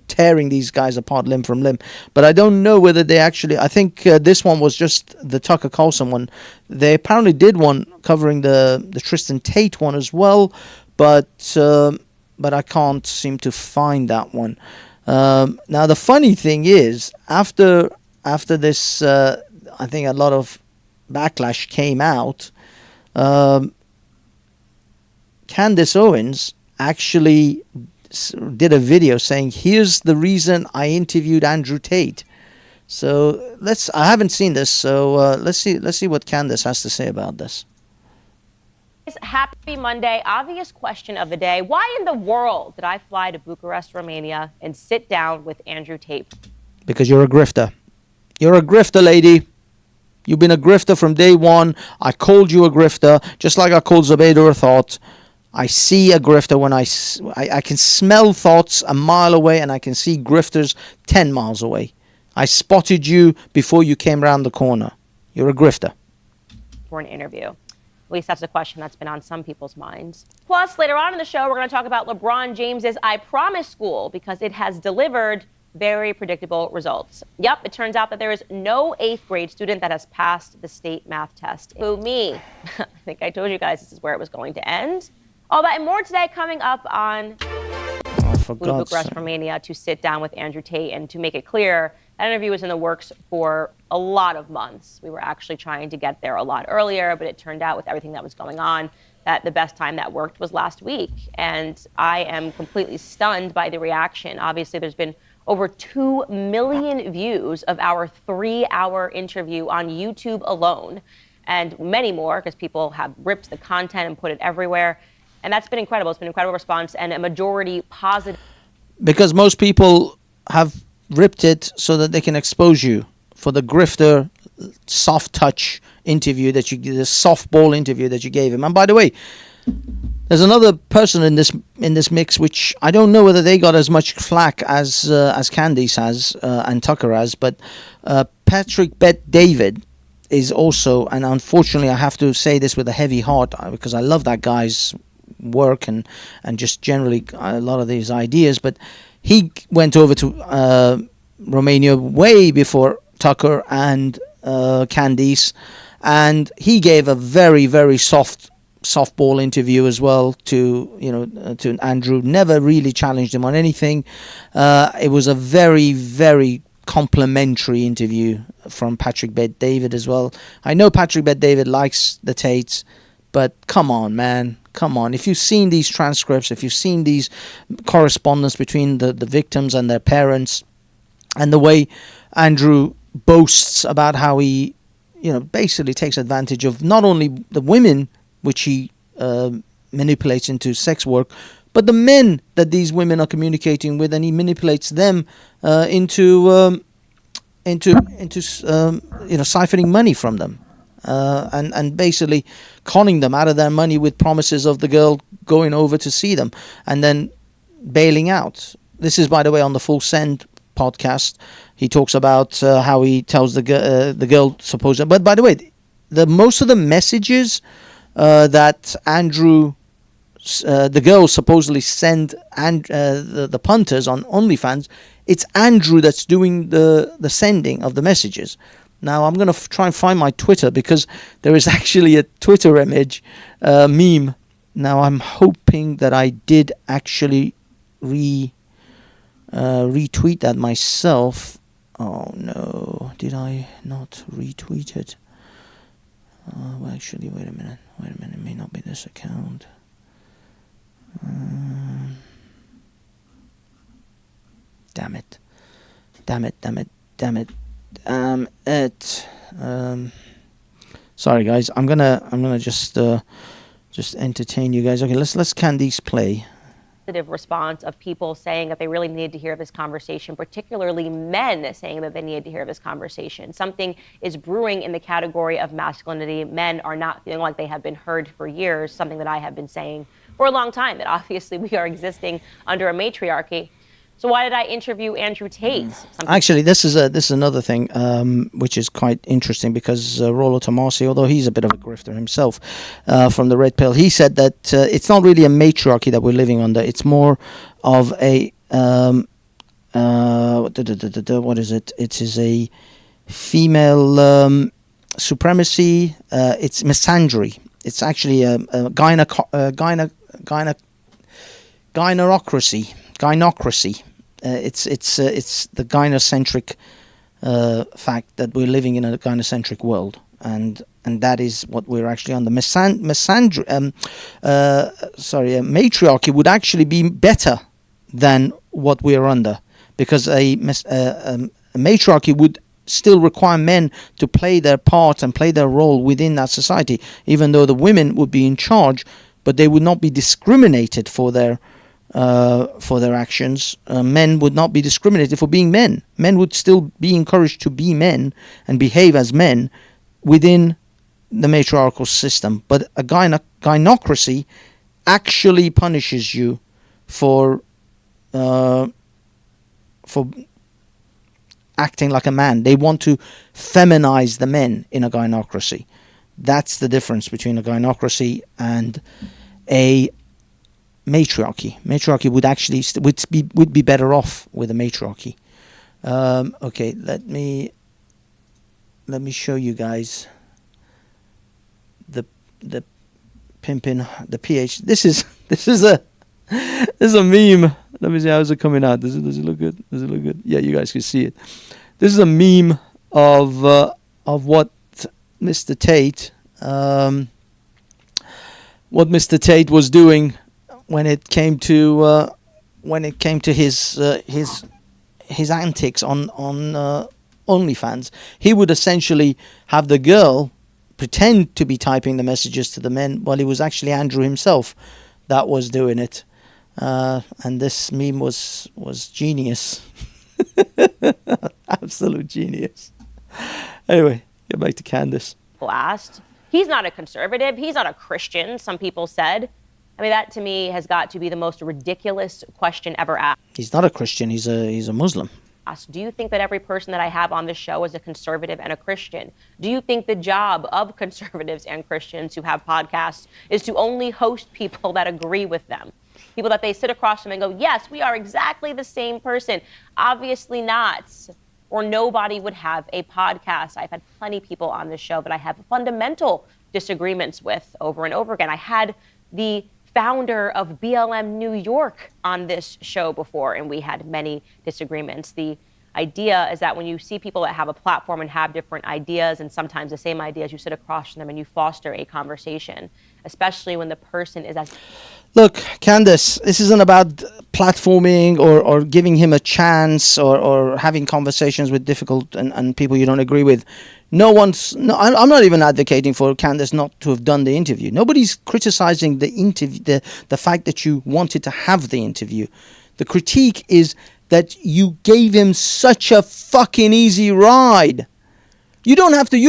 tearing these guys apart limb from limb. But I don't know whether they actually, I think this one was just the Tucker Carlson one. They apparently did one covering the Tristan Tate one as well, but I can't seem to find that one. Now the funny thing is, after this, I think a lot of backlash came out. Candace Owens actually did a video saying, "Here's the reason I interviewed Andrew Tate." So I haven't seen this, so let's see what Candace has to say about this. Happy Monday. Obvious question of the day. Why in the world did I fly to Bucharest, Romania and sit down with Andrew Tate? Because you're a grifter. You're a grifter, lady. You've been a grifter from day one. I called you a grifter, just like I called Zubaydah a thought. I see a grifter when I can smell thoughts a mile away, and I can see grifters 10 miles away. I spotted you before you came around the corner. You're a grifter. For an interview. At least that's a question that's been on some people's minds. Plus, later on in the show, we're going to talk about LeBron James's I Promise School, because it has delivered very predictable results. Yep, it turns out that there is no 8th grade student that has passed the state math test. Who, me? I think I told you guys this is where it was going to end. All that and more today coming up on Bucharest, Romania, to sit down with Andrew Tate. And to make it clear, that interview was in the works for a lot of months. We were actually trying to get there a lot earlier, but it turned out with everything that was going on that the best time that worked was last week. And I am completely stunned by the reaction. Obviously, there's been over 2 million views of our 3-hour interview on YouTube alone, and many more because people have ripped the content and put it everywhere. And that's been incredible. It's been an incredible response and a majority positive. Because most people have ripped it so that they can expose you for the grifter soft touch interview that you did, the softball interview that you gave him. And by the way, there's another person in this mix which I don't know whether they got as much flack as Candice has and Tucker has, but Patrick Bet David is also, and unfortunately I have to say this with a heavy heart because I love that guy's work and just generally a lot of these ideas, but he went over to Romania way before Tucker and Candice, and he gave a very, very softball interview as well to Andrew. Never really challenged him on anything. It was a very, very complimentary interview from Patrick Bet David as well. I know Patrick Bet David likes the Tates, but come on, man. Come on. If you've seen these transcripts, if you've seen these correspondence between the victims and their parents, and the way Andrew boasts about how he, basically takes advantage of not only the women, which he manipulates into sex work, but the men that these women are communicating with, and he manipulates them into siphoning money from them. And basically conning them out of their money with promises of the girl going over to see them and then bailing out. This is, by the way, on the Full Send podcast. He talks about how he tells the girl supposedly. But by the way, most of the messages that Andrew, the girls supposedly send the punters on OnlyFans, it's Andrew that's doing the sending of the messages. Now, I'm going to try and find my Twitter because there is actually a Twitter image, meme. Now, I'm hoping that I did actually retweet that myself. Oh, no. Did I not retweet it? Well, actually, wait a minute. It may not be this account. Damn it. Sorry guys, I'm gonna just entertain you guys. Okay, let's Candice play. Response of people saying that they really needed to hear this conversation, particularly men saying that they needed to hear this conversation. Something is brewing in the category of masculinity. Men are not feeling like they have been heard for years, something that I have been saying for a long time, that obviously we are existing under a matriarchy. So why did I interview Andrew Tate? Actually, this is another thing which is quite interesting, because Rollo Tomasi, although he's a bit of a grifter himself from the Red Pill, he said that it's not really a matriarchy that we're living under. It's more of a what is it? It is a female supremacy. It's misandry. It's actually a gyneocracy. It's the gynocentric fact that we're living in a gynocentric world, and that is what we're actually on. The matriarchy would actually be better than what we're under, because a matriarchy would still require men to play their part and play their role within that society, even though the women would be in charge, but they would not be discriminated for their actions. Men would not be discriminated for being men. Men would still be encouraged to be men and behave as men within the matriarchal system. But a gynocracy actually punishes you for acting like a man. They want to feminize the men in a gynocracy. That's the difference between a gynocracy and a matriarchy. Matriarchy would actually would be better off with a matriarchy. Okay, let me show you guys the pimping, the PH. This is a meme. Let me see, how's it coming out. Does it look good? Does it look good? Yeah, you guys can see it. This is a meme of what Mr. Tate was doing when it came to his antics on OnlyFans. He would essentially have the girl pretend to be typing the messages to the men, while it was actually Andrew himself that was doing it. And this meme was genius. Absolute genius. Anyway, get back to Candice. Asked. He's not a conservative. He's not a Christian, some people said. I mean, that to me has got to be the most ridiculous question ever asked. He's not a Christian. He's a Muslim. Do you think that every person that I have on this show is a conservative and a Christian? Do you think the job of conservatives and Christians who have podcasts is to only host people that agree with them? People that they sit across from and go, yes, we are exactly the same person. Obviously not. Or nobody would have a podcast. I've had plenty of people on this show that I have fundamental disagreements with over and over again. I had the founder of BLM New York on this show before, and we had many disagreements. The idea is that when you see people that have a platform and have different ideas, and sometimes the same ideas, you sit across from them and you foster a conversation, especially when the person is as... Look, Candice, this isn't about platforming or giving him a chance or having conversations with difficult and people you don't agree with. I'm not even advocating for Candice not to have done the interview. Nobody's criticizing the interview, the fact that you wanted to have the interview. The critique is that you gave him such a fucking easy ride. You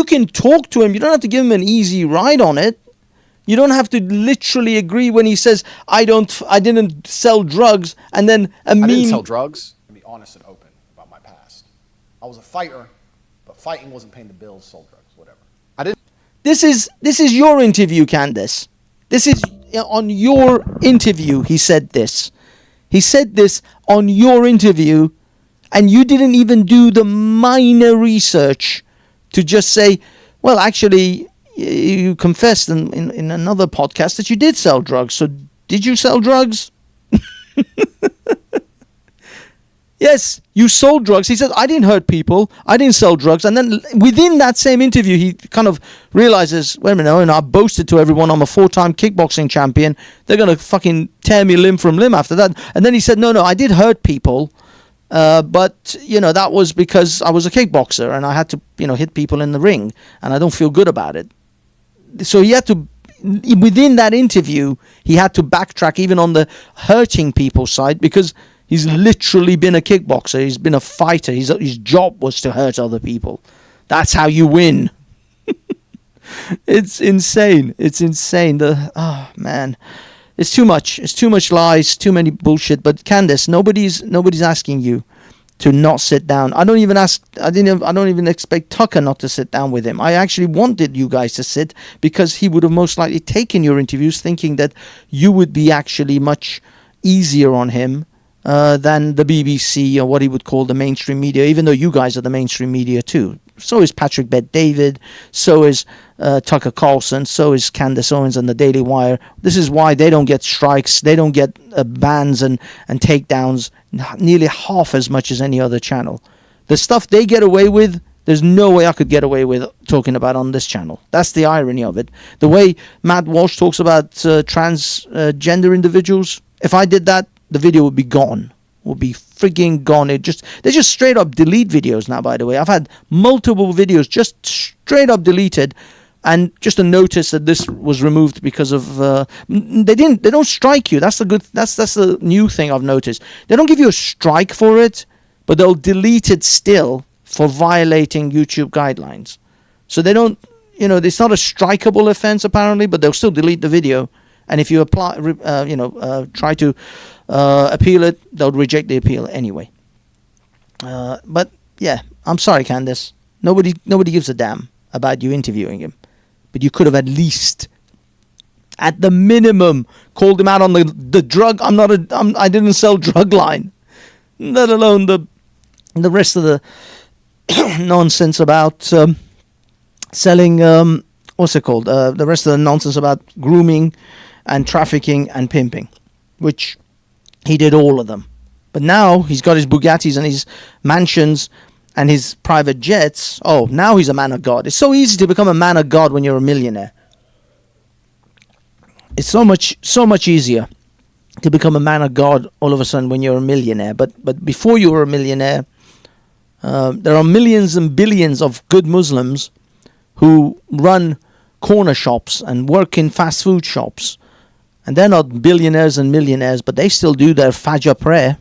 can talk to him. You don't have to give him an easy ride on it. You don't have to literally agree when he says, I didn't sell drugs, and then a meme... I didn't sell drugs. To be honest and open about my past. I was a fighter, but fighting wasn't paying the bills, sold drugs, whatever. I didn't... This is your interview, Candice. This is on your interview he said this. He said this on your interview, and you didn't even do the minor research to just say, well, actually... You confessed in another podcast that you did sell drugs. So did you sell drugs? Yes, you sold drugs. He said, I didn't hurt people. I didn't sell drugs. And then within that same interview, he kind of realizes, wait a minute, and I boasted to everyone I'm a 4-time kickboxing champion. They're going to fucking tear me limb from limb after that. And then he said, no, I did hurt people. But that was because I was a kickboxer and I had to hit people in the ring, and I don't feel good about it. So he had to, within that interview, he had to backtrack even on the hurting people side, because he's literally been a kickboxer. He's been a fighter. His job was to hurt other people. That's how you win. It's insane. It's insane. Oh man, it's too much. It's too much lies. Too many bullshit. But Candace, nobody's asking you to not sit down. I don't even expect Tucker not to sit down with him. I actually wanted you guys to sit, because he would have most likely taken your interviews, thinking that you would be actually much easier on him than the BBC or what he would call the mainstream media, even though you guys are the mainstream media too. So is Patrick Bet-David, so is Tucker Carlson, so is Candace Owens and the Daily Wire. This is why they don't get strikes, they don't get bans and takedowns nearly half as much as any other channel. The stuff they get away with, there's no way I could get away with talking about on this channel. That's the irony of it. The way Matt Walsh talks about transgender individuals, if I did that, the video would be gone. Would be frigging gone. They just straight up delete videos now, by the way. I've had multiple videos just straight up deleted, and just a notice that this was removed because of they don't strike you. That's the new thing I've noticed. They don't give you a strike for it, but they'll delete it still for violating YouTube guidelines. So they don't, it's not a strikeable offense apparently, but they'll still delete the video. And if you apply, try to appeal it, they'll reject the appeal anyway. But yeah, I'm sorry, Candace. Nobody gives a damn about you interviewing him. But you could have at least, at the minimum, called him out on the drug. I didn't sell drug line. Let alone the rest of the nonsense about selling. What's it called? The rest of the nonsense about grooming and trafficking and pimping, which he did all of them. But now he's got his Bugattis and his mansions and his private jets. Oh, now he's a man of God. It's so easy to become a man of God when you're a millionaire. It's so much easier to become a man of God all of a sudden when you're a millionaire. But before you were a millionaire, there are millions and billions of good Muslims who run corner shops and work in fast food shops. And they're not billionaires and millionaires, but they still do their Fajr prayer.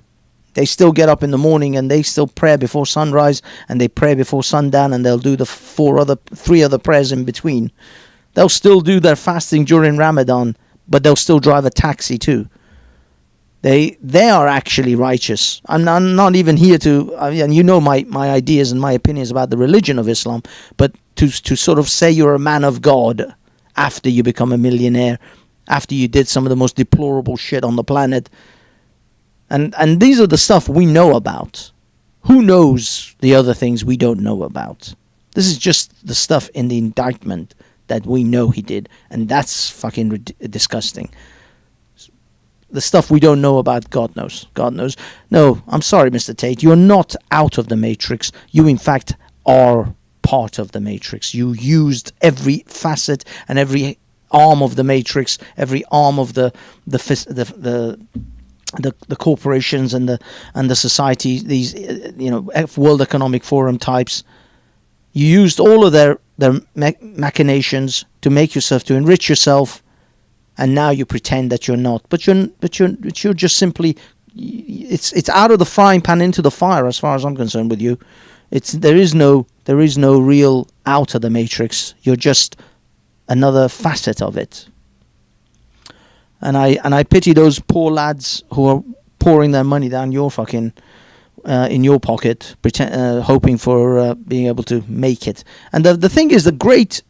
They still get up in the morning and they still pray before sunrise, and they pray before sundown, and they'll do the three other prayers in between. They'll still do their fasting during Ramadan, but they'll still drive a taxi too. They are actually righteous. I'm not even here to, and my ideas and my opinions about the religion of Islam, but to sort of say you're a man of God after you become a millionaire, after you did some of the most deplorable shit on the planet. And these are the stuff we know about. Who knows the other things we don't know about? This is just the stuff in the indictment that we know he did, and that's fucking disgusting. The stuff we don't know about, God knows. God knows. No, I'm sorry, Mr. Tate. You're not out of the Matrix. You, in fact, are part of the Matrix. You used every facet and every arm of the Matrix, every arm of the corporations and the society, these World Economic Forum types. You used all of their machinations to make yourself, to enrich yourself, and now you pretend that you're not. But you're just simply, it's out of the frying pan into the fire as far as I'm concerned with you. There is no real out of the Matrix. You're just another facet of it. And I pity those poor lads who are pouring their money down your fucking in your pocket, hoping for being able to make it. And the thing is, the great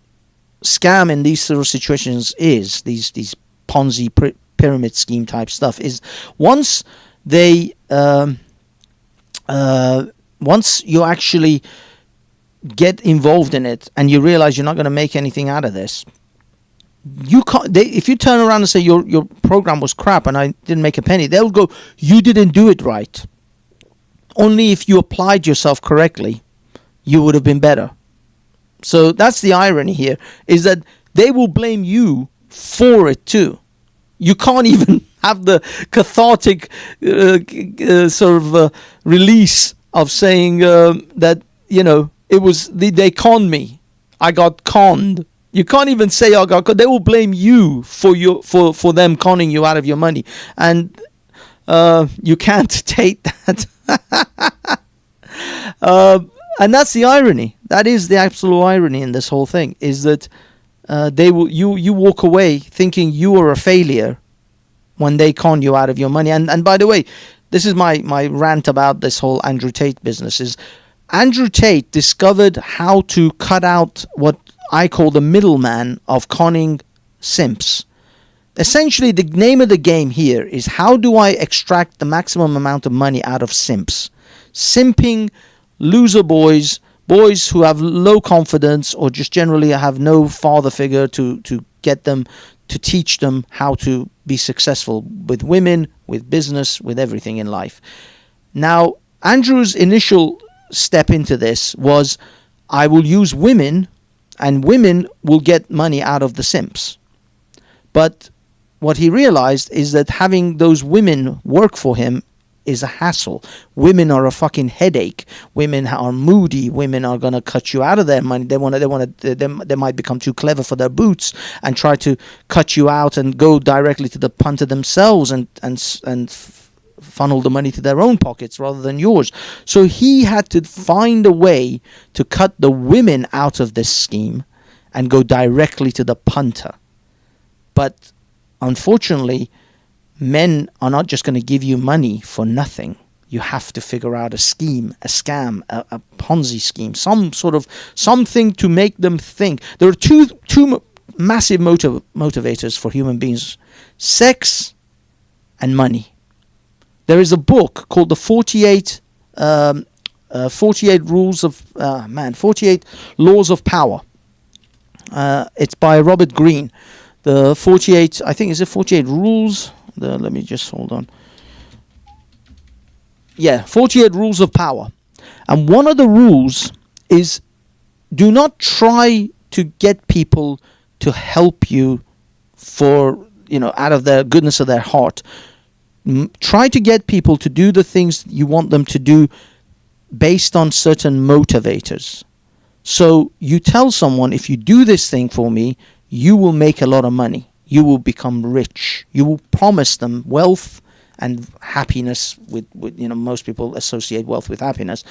scam in these sort of situations is these Ponzi pyramid scheme type stuff is once you actually get involved in it and you realize you're not going to make anything out of this, you can't. If you turn around and say your program was crap and I didn't make a penny, they'll go, you didn't do it right. Only if you applied yourself correctly, you would have been better. So that's the irony here, is that they will blame you for it too. You can't even have the cathartic release of saying that, you know, it was they conned me. I got conned. You can't even say I got conned. They will blame you for them conning you out of your money, and you can't take that. And that's the irony. That is the absolute irony in this whole thing, is that you walk away thinking you are a failure when they con you out of your money. And by the way, this is my rant about this whole Andrew Tate business. Is Andrew Tate discovered how to cut out what I call the middleman of conning simps. Essentially, the name of the game here is, how do I extract the maximum amount of money out of simps? Simping loser boys who have low confidence, or just generally have no father figure to get them, to teach them how to be successful with women, with business, with everything in life. Now, Andrew's initial step into this was, I will use women, and women will get money out of the simps. But what he realized is that having those women work for him is a hassle. Women are a fucking headache. Women are moody. Women are going to cut you out of their money. They might become too clever for their boots and try to cut you out and go directly to the punter themselves and funnel the money to their own pockets rather than yours. So he had to find a way to cut the women out of this scheme and go directly to the punter. But unfortunately, men are not just going to give you money for nothing. You have to figure out a scheme, a scam, a Ponzi scheme, something to make them think. There are two massive motivators for human beings: sex and money. There is a book called the 48 Laws of Power. It's by Robert Greene. The 48, I think, is it 48 Rules? Let me just hold on. Yeah, 48 Rules of Power. And one of the rules is, do not try to get people to help you for, out of the goodness of their heart. Try to get people to do the things you want them to do based on certain motivators. So you tell someone, if you do this thing for me, you will make a lot of money. You will become rich. You will promise them wealth and happiness. With most people associate wealth with happiness,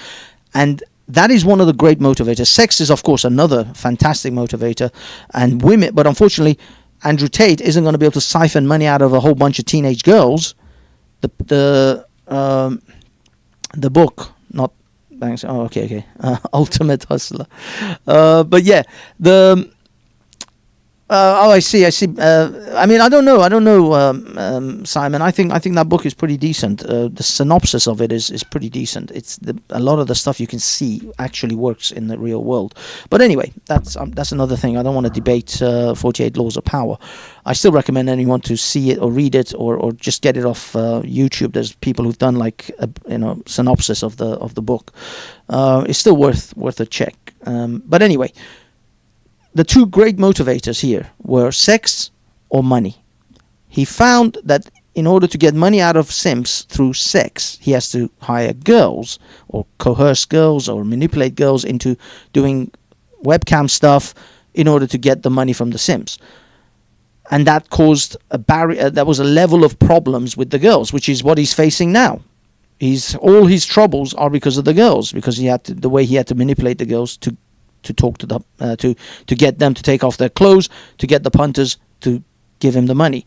and that is one of the great motivators. Sex is, of course, another fantastic motivator, and women. But unfortunately, Andrew Tate isn't going to be able to siphon money out of a whole bunch of teenage girls. The book, not Banksy. Oh, okay. Ultimate Hustler. But yeah, I see. I mean, I don't know, Simon. I think that book is pretty decent. The synopsis of it is pretty decent. It's a lot of the stuff you can see actually works in the real world. But anyway, that's another thing. I don't want to debate 48 Laws of Power. I still recommend anyone to see it or read it or just get it off YouTube. There's people who've done synopsis of the book. It's still worth a check. But anyway. The two great motivators here were sex or money. He found that in order to get money out of simps through sex, he has to hire girls or coerce girls or manipulate girls into doing webcam stuff in order to get the money from the simps. And that caused a barrier. That was a level of problems with the girls, which is what he's facing now. All his troubles are because of the girls, because the way he had to manipulate the girls to talk to them, to get them to take off their clothes, to get the punters to give him the money.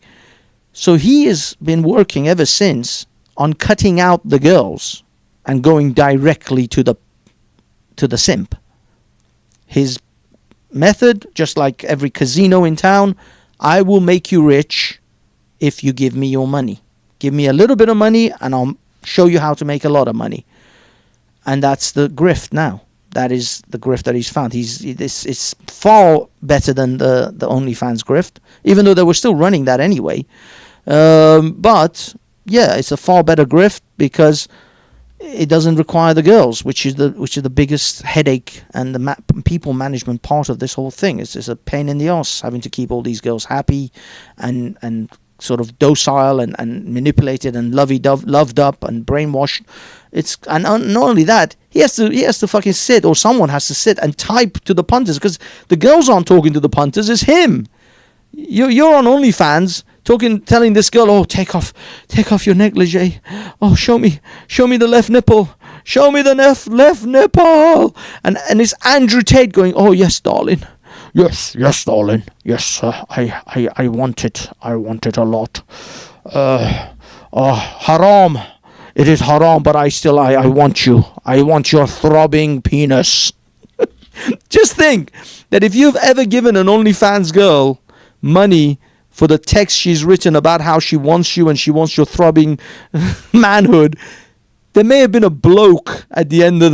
So he has been working ever since on cutting out the girls and going directly to the simp. His method, just like every casino in town, I will make you rich if you give me your money. Give me a little bit of money and I'll show you how to make a lot of money. And that's the grift now. That is the grift that he's found. It's far better than the OnlyFans grift, even though they were still running that anyway. But yeah, it's a far better grift because it doesn't require the girls, which is the biggest headache and the people management part of this whole thing. It's a pain in the ass having to keep all these girls happy and sort of docile and manipulated and loved up and brainwashed. And not only that, he has to fucking sit, or someone has to sit and type to the punters, because the girls aren't talking to the punters, it's him. You're on OnlyFans telling this girl, oh, take off your negligee. Oh, show me the left nipple. Show me the left nipple. And it's Andrew Tate going, oh yes, darling. Yes, darling. Yes, I want it. I want it a lot. Haram. It is haram, but I want you. I want your throbbing penis. Just think that if you've ever given an OnlyFans girl money for the text she's written about how she wants you and she wants your throbbing manhood, there may have been a bloke at the end of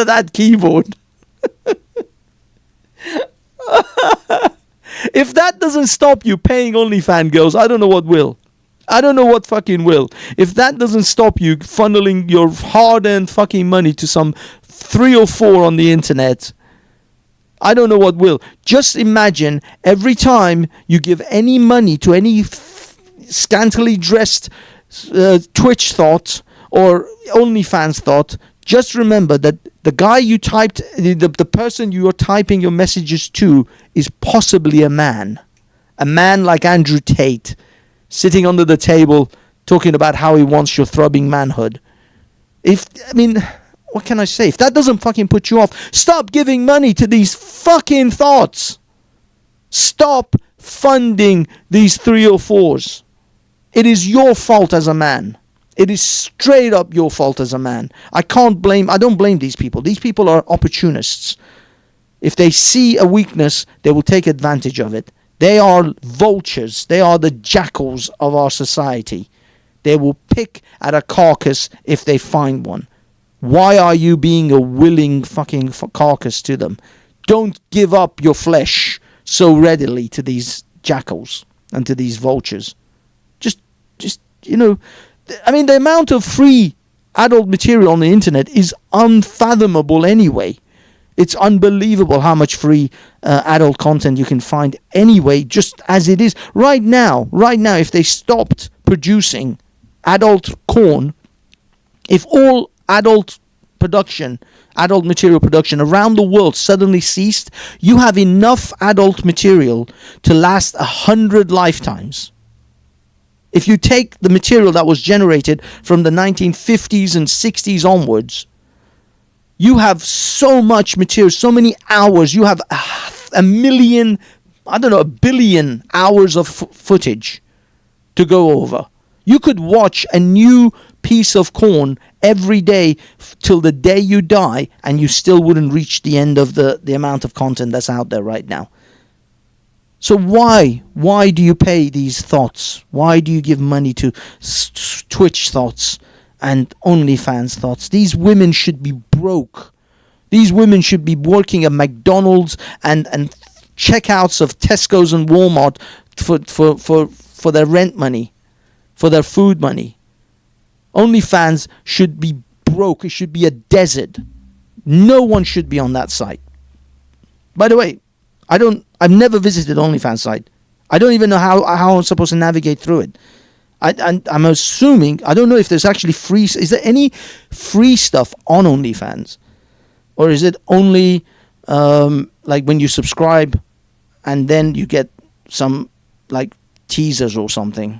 that keyboard. If that doesn't stop you paying OnlyFans girls, I don't know what will. I don't know what fucking will. If that doesn't stop you funneling your hard-earned fucking money to some 3 or 4 on the internet, I don't know what will. Just imagine every time you give any money to any scantily dressed Twitch thought or OnlyFans thought, just remember that the guy you typed, the person you are typing your messages to is possibly a man. A man like Andrew Tate, sitting under the table talking about how he wants your throbbing manhood. What can I say? If that doesn't fucking put you off, stop giving money to these fucking thoughts. Stop funding these 3 or 4s. It is your fault as a man. It is straight up your fault as a man. I don't blame these people. These people are opportunists. If they see a weakness, they will take advantage of it. They are vultures. They are the jackals of our society. They will pick at a carcass if they find one. Why are you being a willing fucking carcass to them? Don't give up your flesh so readily to these jackals and to these vultures. The amount of free adult material on the internet is unfathomable anyway. It's unbelievable how much free adult content you can find anyway, just as it is. Right now, if they stopped producing adult porn, if all adult material production around the world suddenly ceased, you have enough adult material to last 100 lifetimes. If you take the material that was generated from the 1950s and 60s onwards, you have so much material, so many hours. You have a billion hours of footage to go over. You could watch a new piece of corn every day till the day you die, and you still wouldn't reach the end of the amount of content that's out there right now. So why do you pay these thoughts? Why do you give money to Twitch thoughts and OnlyFans thoughts? These women should be broke. These women should be working at McDonald's and checkouts of Tesco's and Walmart for their rent money, for their food money. OnlyFans should be broke. It should be a desert. No one should be on that site. By the way, I've never visited OnlyFans site. I don't even know how I'm supposed to navigate through it. I'm assuming, I don't know if there's actually free. Is there any free stuff on OnlyFans? Or is it only like when you subscribe and then you get some like teasers or something?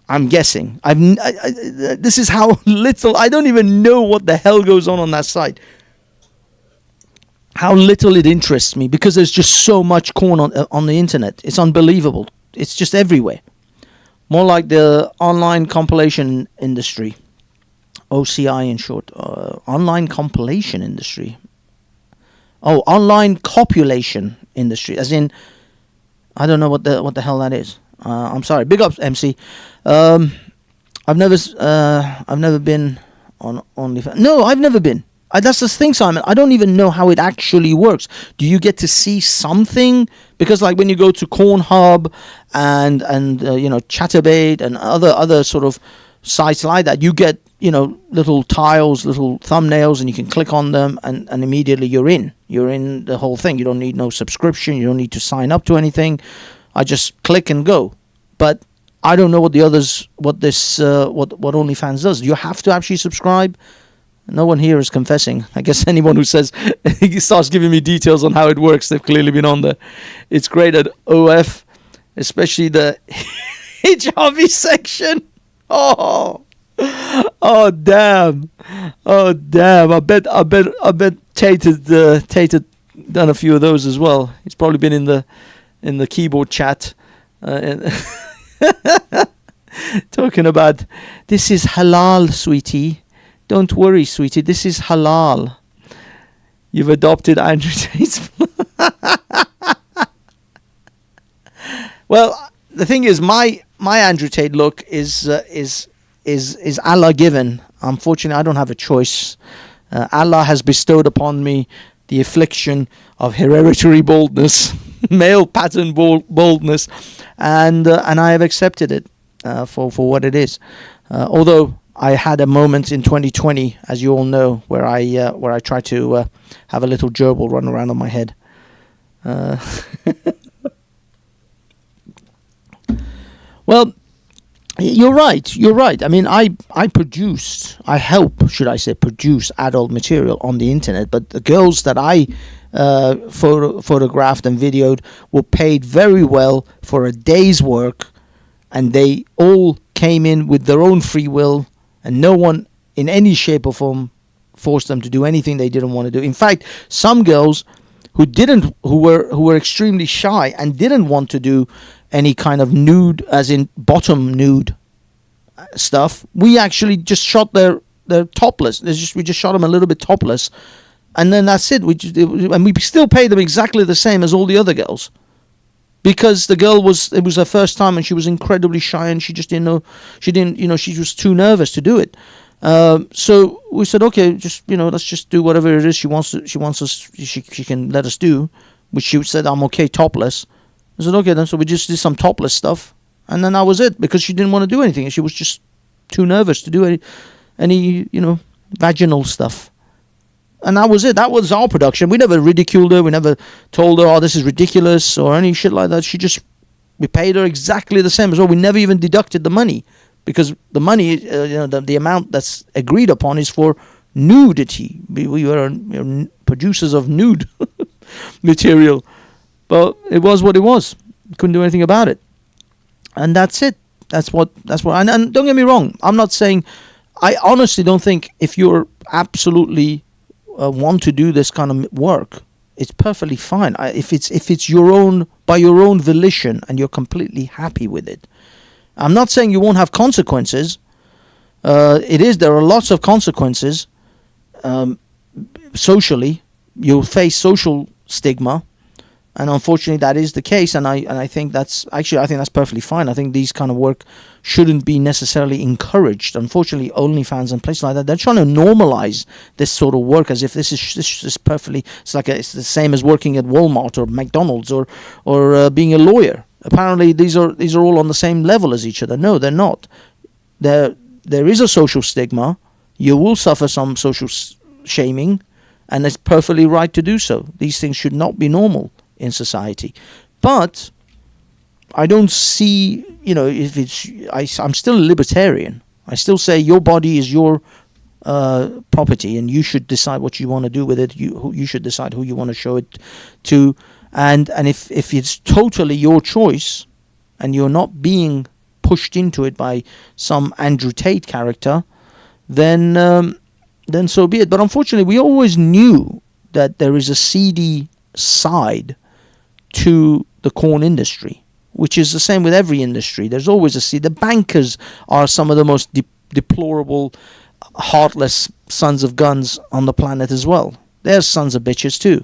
I'm guessing. This is how little, I don't even know what the hell goes on that site. How little it interests me, because there's just so much corn on the internet. It's unbelievable. It's just everywhere. More like the online compilation industry. OCI in short. Online compilation industry. Oh, online copulation industry. As in, I don't know what the hell that is. I'm sorry. Big ups, MC. I've never been on OnlyFans. No, I've never been. That's the thing, Simon. I don't even know how it actually works. Do you get to see something? Because like when you go to Cornhub and Chatterbait and other sort of sites like that, you get little tiles, little thumbnails, and you can click on them, and immediately you're in the whole thing. You don't need no subscription. You don't need to sign up to anything. I just click and go. But I don't know what the others, what OnlyFans does. You have to actually subscribe. No one here is confessing. I guess anyone who says he starts giving me details on how it works, they've clearly been on there. It's great at OF, especially the HRV section. Oh damn! Oh damn! I bet Tate had done a few of those as well. He's probably been in the keyboard chat, talking about this is halal, sweetie. Don't worry, sweetie. This is halal. You've adopted Andrew Tate's. Well, the thing is, my Andrew Tate look is Allah given. Unfortunately, I don't have a choice. Allah has bestowed upon me the affliction of hereditary baldness, male pattern baldness, and I have accepted it for what it is. Although I had a moment in 2020, as you all know, where I tried to have a little gerbil run around on my head. Well, you're right. I mean, I help, should I say, produce adult material on the internet, but the girls that I photographed and videoed were paid very well for a day's work, and they all came in with their own free will, and no one in any shape or form forced them to do anything they didn't want to do. In fact, some girls who were extremely shy and didn't want to do any kind of nude, as in bottom nude stuff, we actually just shot their topless. We just shot them a little bit topless, and then that's it. And we still paid them exactly the same as all the other girls, because the girl it was her first time and she was incredibly shy and she just didn't know. She was too nervous to do it. So we said, okay, let's just do whatever it is she wants us. She can let us do, which she said, I'm okay topless. I said, okay then. So we just did some topless stuff, and then that was it, because she didn't want to do anything. She was just too nervous to do any vaginal stuff. And that was it. That was our production. We never ridiculed her. We never told her, oh, this is ridiculous or any shit like that. We paid her exactly the same as well. We never even deducted the money, because the money, the amount that's agreed upon is for nudity. We were producers of nude material. But it was what it was. Couldn't do anything about it. And that's it. That's what. And don't get me wrong. I'm not saying. I honestly don't think if you're absolutely want to do this kind of work, it's perfectly fine. If it's your own, by your own volition, and you're completely happy with it. I'm not saying you won't have consequences. There are lots of consequences. Socially, you'll face social stigma. And unfortunately, that is the case, and I think that's perfectly fine. I think these kind of work shouldn't be necessarily encouraged. Unfortunately, OnlyFans and places like that, they're trying to normalize this sort of work as if this is perfectly. It's the same as working at Walmart or McDonald's or being a lawyer. Apparently, these are all on the same level as each other. No, they're not. There is a social stigma. You will suffer some social shaming, and it's perfectly right to do so. These things should not be normal in society. But I don't see, I'm still a libertarian. I still say your body is your property, and you should decide what you want to do with it. You should decide who you want to show it to, and if it's totally your choice and you're not being pushed into it by some Andrew Tate character, then so be it. But unfortunately, we always knew that there is a seedy side to the corn industry, which is the same with every industry. There's always a seed. The bankers are some of the most deplorable, heartless sons of guns on the planet as well. They're sons of bitches too,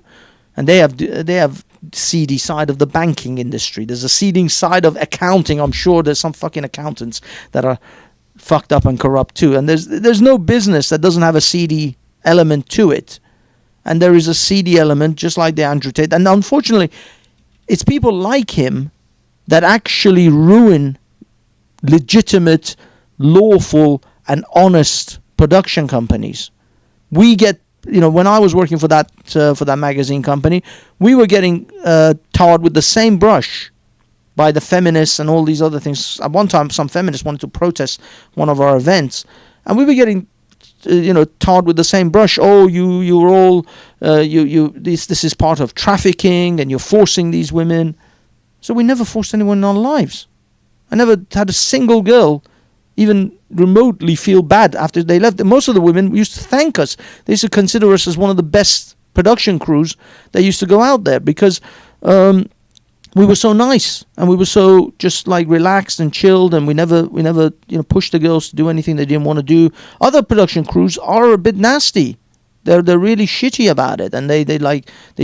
and they have seedy side of the banking industry. There's a seeding side of accounting. I'm sure there's some fucking accountants that are fucked up and corrupt too. And there's no business that doesn't have a seedy element to it. And there is a seedy element, just like the Andrew Tate. And unfortunately, it's people like him that actually ruin legitimate, lawful, and honest production companies. We get, when I was working for that magazine company, we were getting tarred with the same brush by the feminists and all these other things. At one time, some feminists wanted to protest one of our events, and we were getting tarred with the same brush. Oh, you're all this is part of trafficking, and you're forcing these women. So we never forced anyone in our lives. I never had a single girl even remotely feel bad after they left. Most of the women used to thank us. They used to consider us as one of the best production crews that used to go out there, because we were so nice and we were so just like relaxed and chilled, and we never pushed the girls to do anything they didn't want to do. Other production crews are a bit nasty. They're really shitty about it, and they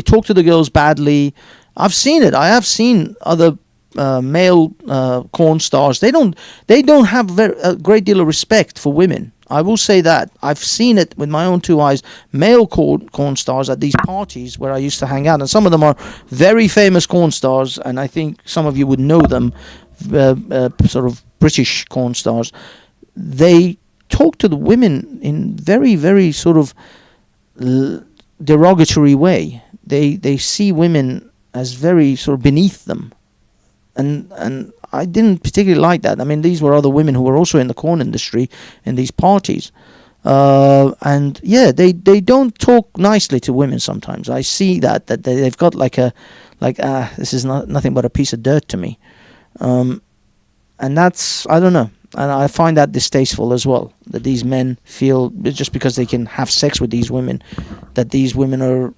talk to the girls badly. I've seen it. I have seen other male corn stars. They don't have a great deal of respect for women. I will say that. I've seen it with my own two eyes. Male corn stars at these parties where I used to hang out, and some of them are very famous corn stars, and I think some of you would know them, sort of British corn stars. They talk to the women in very, very sort of derogatory way. They see women as very sort of beneath them, and I didn't particularly like that. I mean, these were other women who were also in the corn industry in these parties, and yeah, they don't talk nicely to women sometimes. I see that they've got this is nothing but a piece of dirt to me, and that's, I don't know, and I find that distasteful as well, that these men feel just because they can have sex with these women, that these women are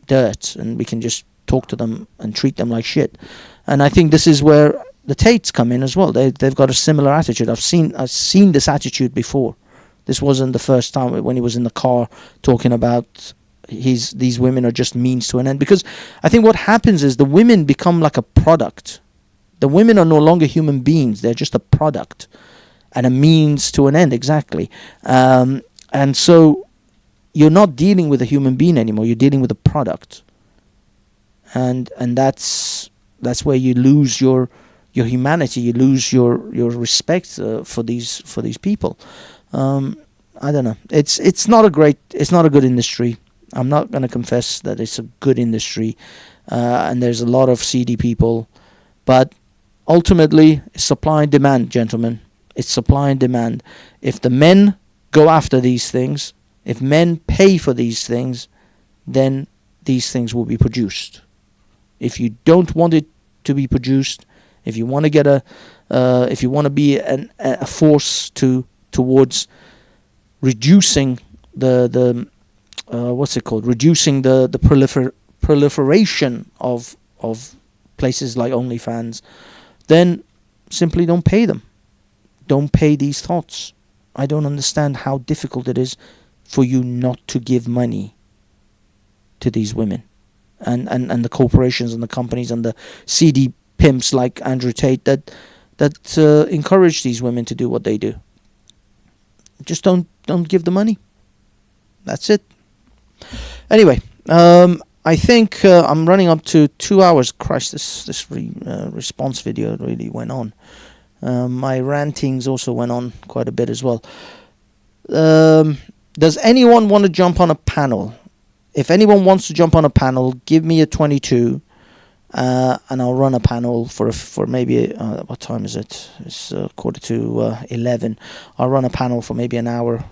dirt, and we can just talk to them and treat them like shit. And I think this is where the Tates come in as well. They've got a similar attitude. I've seen this attitude before. This wasn't the first time when he was in the car talking about these women are just means to an end. Because I think what happens is the women become like a product. The women are no longer human beings. They're just a product and a means to an end, exactly. And so you're not dealing with a human being anymore. You're dealing with a product. And that's where you lose your humanity. You lose your respect for these people. I don't know. It's not a good industry. I'm not going to confess that it's a good industry, and there's a lot of seedy people, but ultimately it's supply and demand, gentlemen. It's supply and demand. If the men go after these things, if men pay for these things, then these things will be produced. If you don't want it to be produced, if you want to get if you want to be a force towards reducing the what's it called? Reducing the proliferation of places like OnlyFans, then simply don't pay them. Don't pay these thoughts. I don't understand how difficult it is for you not to give money to these women. And the corporations and the companies and the seedy pimps like Andrew Tate that encourage these women to do what they do. Just don't give the money. That's it. Anyway, I think I'm running up to 2 hours. Christ, this response video really went on. My rantings also went on quite a bit as well. Does anyone want to jump on a panel? If anyone wants to jump on a panel, give me a 22, and I'll run a panel for maybe what time is it? It's 11:15. I'll run a panel for maybe an hour,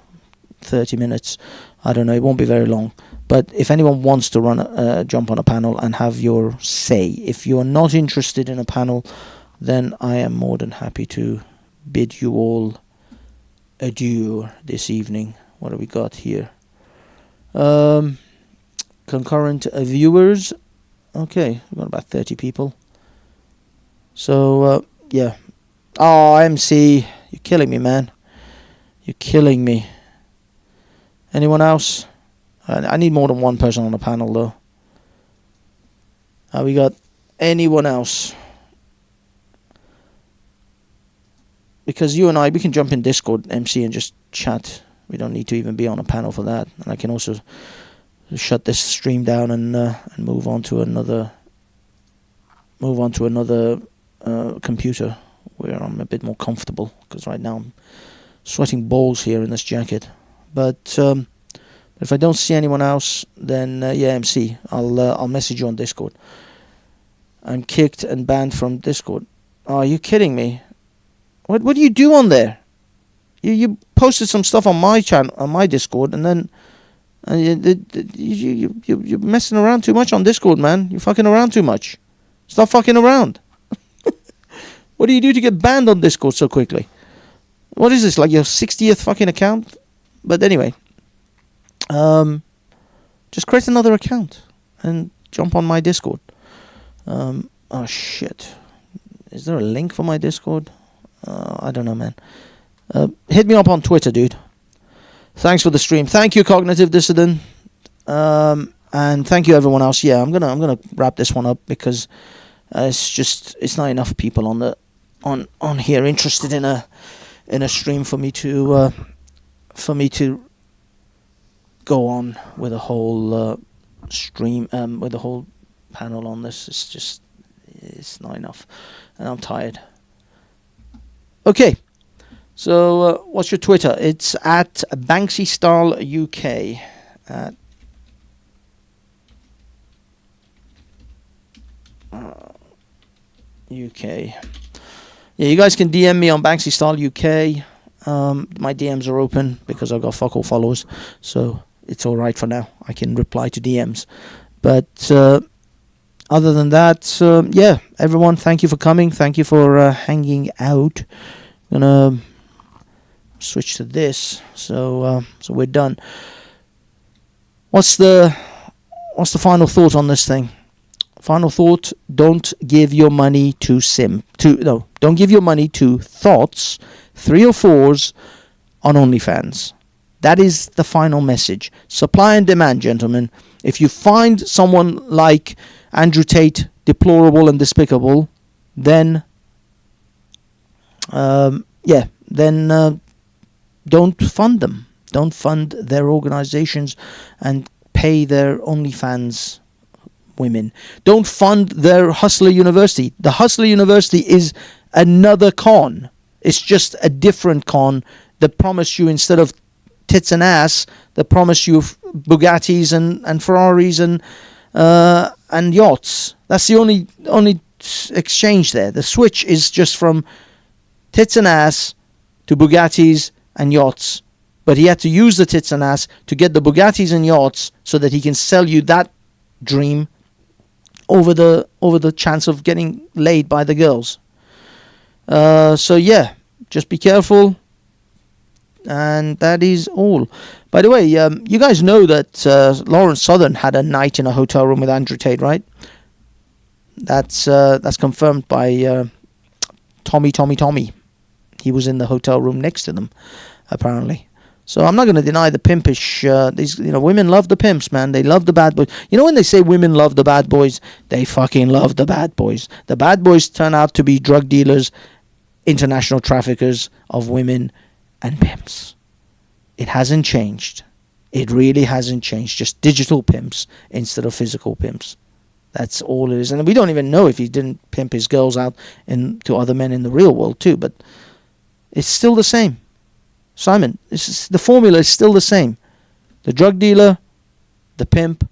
30 minutes. I don't know. It won't be very long. But if anyone wants to jump on a panel and have your say, if you're not interested in a panel, then I am more than happy to bid you all adieu this evening. What have we got here? Concurrent viewers. Okay, we've got about 30 people. So, yeah. Oh, MC, you're killing me, man. You're killing me. Anyone else? I need more than one person on the panel, though. We got anyone else? Because you and I, we can jump in Discord, MC, and just chat. We don't need to even be on a panel for that. And I can also shut this stream down and move on to another computer where I'm a bit more comfortable, because right now I'm sweating balls here in this jacket. But if I don't see anyone else, then yeah, MC, I'll message you on Discord. I'm kicked and banned from Discord. Oh, are you kidding me? What do you do on there? You posted some stuff on my channel, on my Discord, and then you're messing around too much on Discord, man. You're fucking around too much. Stop fucking around. What do you do to get banned on Discord so quickly? What is this, like your 60th fucking account? But anyway, just create another account and jump on my Discord. Oh shit. Is there a link for my Discord? I don't know, man. Hit me up on Twitter, dude. Thanks for the stream. Thank you, Cognitive Dissident. And thank you, everyone else. Yeah, I'm gonna wrap this one up because it's not enough people on here interested in a stream for me to go on with a whole stream with a whole panel on this. It's not enough, and I'm tired. Okay, so what's your Twitter? It's at Banksy Style UK. At UK. Yeah, you guys can DM me on Banksy Style UK. My DMs are open because I've got fuck all followers, so it's all right for now. I can reply to DMs, but other than that, yeah, everyone, thank you for coming. Thank you for hanging out. I'm gonna switch to this, so we're done. What's the final thought on this thing? Final thought: don't give your money to don't give your money to thoughts, 3 or 4s on OnlyFans. That is the final message. Supply and demand, gentlemen. If you find someone like Andrew Tate deplorable and despicable, then don't fund them. Don't fund their organizations and pay their OnlyFans women. Don't fund their Hustler University. The Hustler University is another con. It's just a different con that promise you, instead of tits and ass, that promise you Bugattis and Ferraris and yachts. That's the only exchange there. The switch is just from tits and ass to Bugattis and yachts. But he had to use the tits and ass to get the Bugattis and yachts so that he can sell you that dream over the chance of getting laid by the girls. So yeah, just be careful. And that is all. By the way, you guys know that Lawrence Southern had a night in a hotel room with Andrew Tate, right? That's confirmed by Tommy. He was in the hotel room next to them, apparently. So I'm not going to deny the pimpish. Women love the pimps, man. They love the bad boys. You know when they say women love the bad boys, they fucking love the bad boys. The bad boys turn out to be drug dealers, international traffickers of women, and pimps. It hasn't changed. It really hasn't changed. Just digital pimps instead of physical pimps. That's all it is. And we don't even know if he didn't pimp his girls out to other men in the real world too. But it's still the same. Simon, the formula is still the same. The drug dealer, the pimp,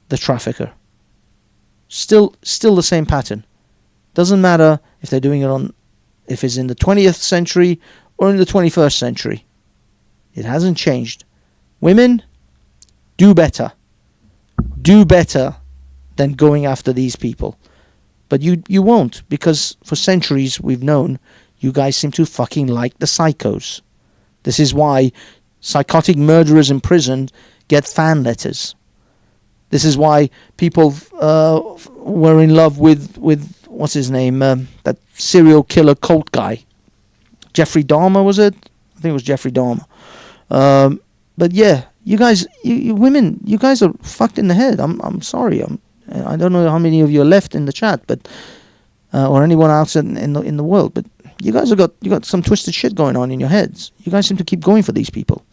the trafficker. Still the same pattern. Doesn't matter if they're doing it if it's in the 20th century or in the 21st century. It hasn't changed. Women, do better. Do better than going after these people. But you won't, because for centuries we've known you guys seem to fucking like the psychos. This is why psychotic murderers in prison get fan letters. This is why people were in love with what's his name? That serial killer cult guy. Jeffrey Dahmer, was it? I think it was Jeffrey Dahmer. But yeah, you guys, you women, you guys are fucked in the head. I'm sorry. I don't know how many of you are left in the chat, but or anyone else in the world, but you guys have got some twisted shit going on in your heads. You guys seem to keep going for these people.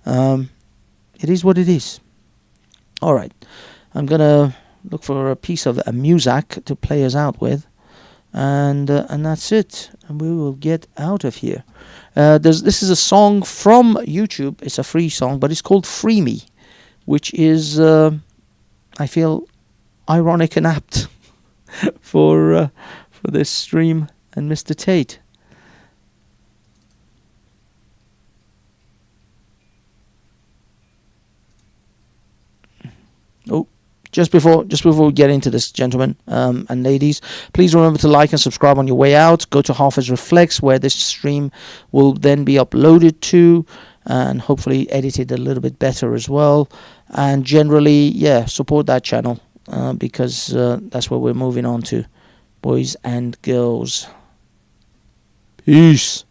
It is what it is. All right, I'm gonna look for a piece of a music to play us out with, and that's it. And we will get out of here. This is a song from YouTube. It's a free song, but it's called "Free Me," which is I feel ironic and apt for this stream and Mr. Tate. Oh, just before we get into this, gentlemen and ladies, please remember to like and subscribe on your way out. Go to Hafez Reflects, where this stream will then be uploaded to, and hopefully edited a little bit better as well. And generally, yeah, support that channel because that's what we're moving on to, boys and girls. Peace.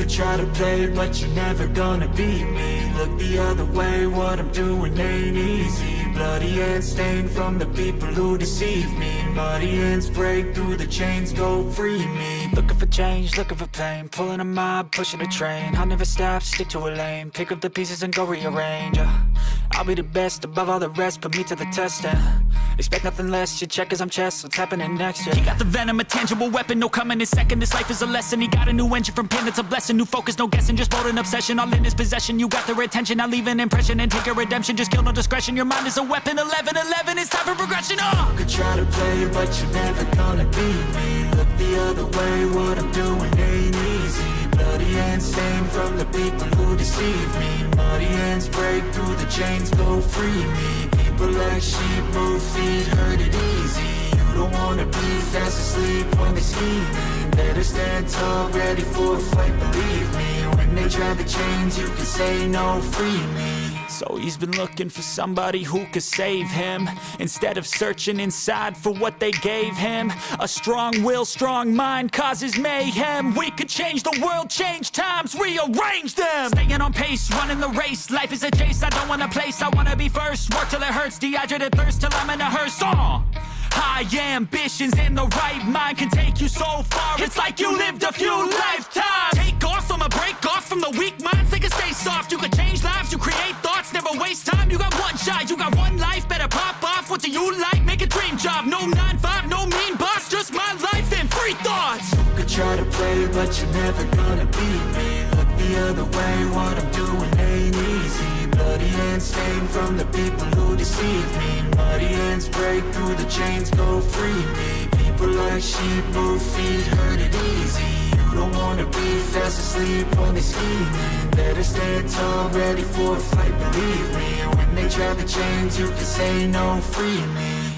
Try to play, but you're never gonna beat me. Look the other way, what I'm doing ain't easy. Bloody hands stained from the people who deceive me. Muddy hands break through the chains, go free me. Looking for change, looking for pain. Pulling a mob, pushing a train. I'll never stop, stick to a lane. Pick up the pieces and go rearrange. I'll be the best above all the rest, put me to the test and expect nothing less. You check as I'm chess, what's happening next? Yeah. He got the venom, a tangible weapon, no coming in second. This life is a lesson. He got a new engine from pain, it's a blessing. New focus, no guessing, just bold and obsession. All in his possession, you got their attention. I leave an impression and take a redemption. Just kill no discretion, your mind is a weapon. 11-11, it's time for progression. You could try to play, but you're never gonna beat me. Look the other way, what I'm doing ain't easy. Bloody hands stained from the people who deceive me. Muddy hands break through the chains, go free me. People like sheep move feet, hurt it easy. You don't wanna be fast asleep when they scheming. Better stand tall, ready for a fight, believe me. When they try the chains, you can say no, free me. So he's been looking for somebody who could save him, instead of searching inside for what they gave him. A strong will, strong mind causes mayhem. We could change the world, change times, rearrange them. Staying on pace, running the race. Life is a chase, I don't want a place. I wanna be first, work till it hurts. Dehydrated thirst till I'm in a hearse. High ambitions in the right mind can take you so far. It's like you lived a few lifetimes. Take off, I'ma break off from the weak minds. They can stay soft. You can change lives, you create thoughts, never waste time. You got one shot, you got one life. Better pop off. What do you like? Make a dream job. No 9-5, no mean boss. Just my life and free thoughts. You could try to play, but you're never gonna beat me. Look the other way, what I'm doing ain't easy. Bloody hands stained from the people who deceive me. Muddy hands break through the chains, go free me. People like sheep move feet, hurt it easy. You don't wanna be fast asleep when they scheming. Better stand tall, ready for a fight, believe me. When they try the chains, you can say no, free me.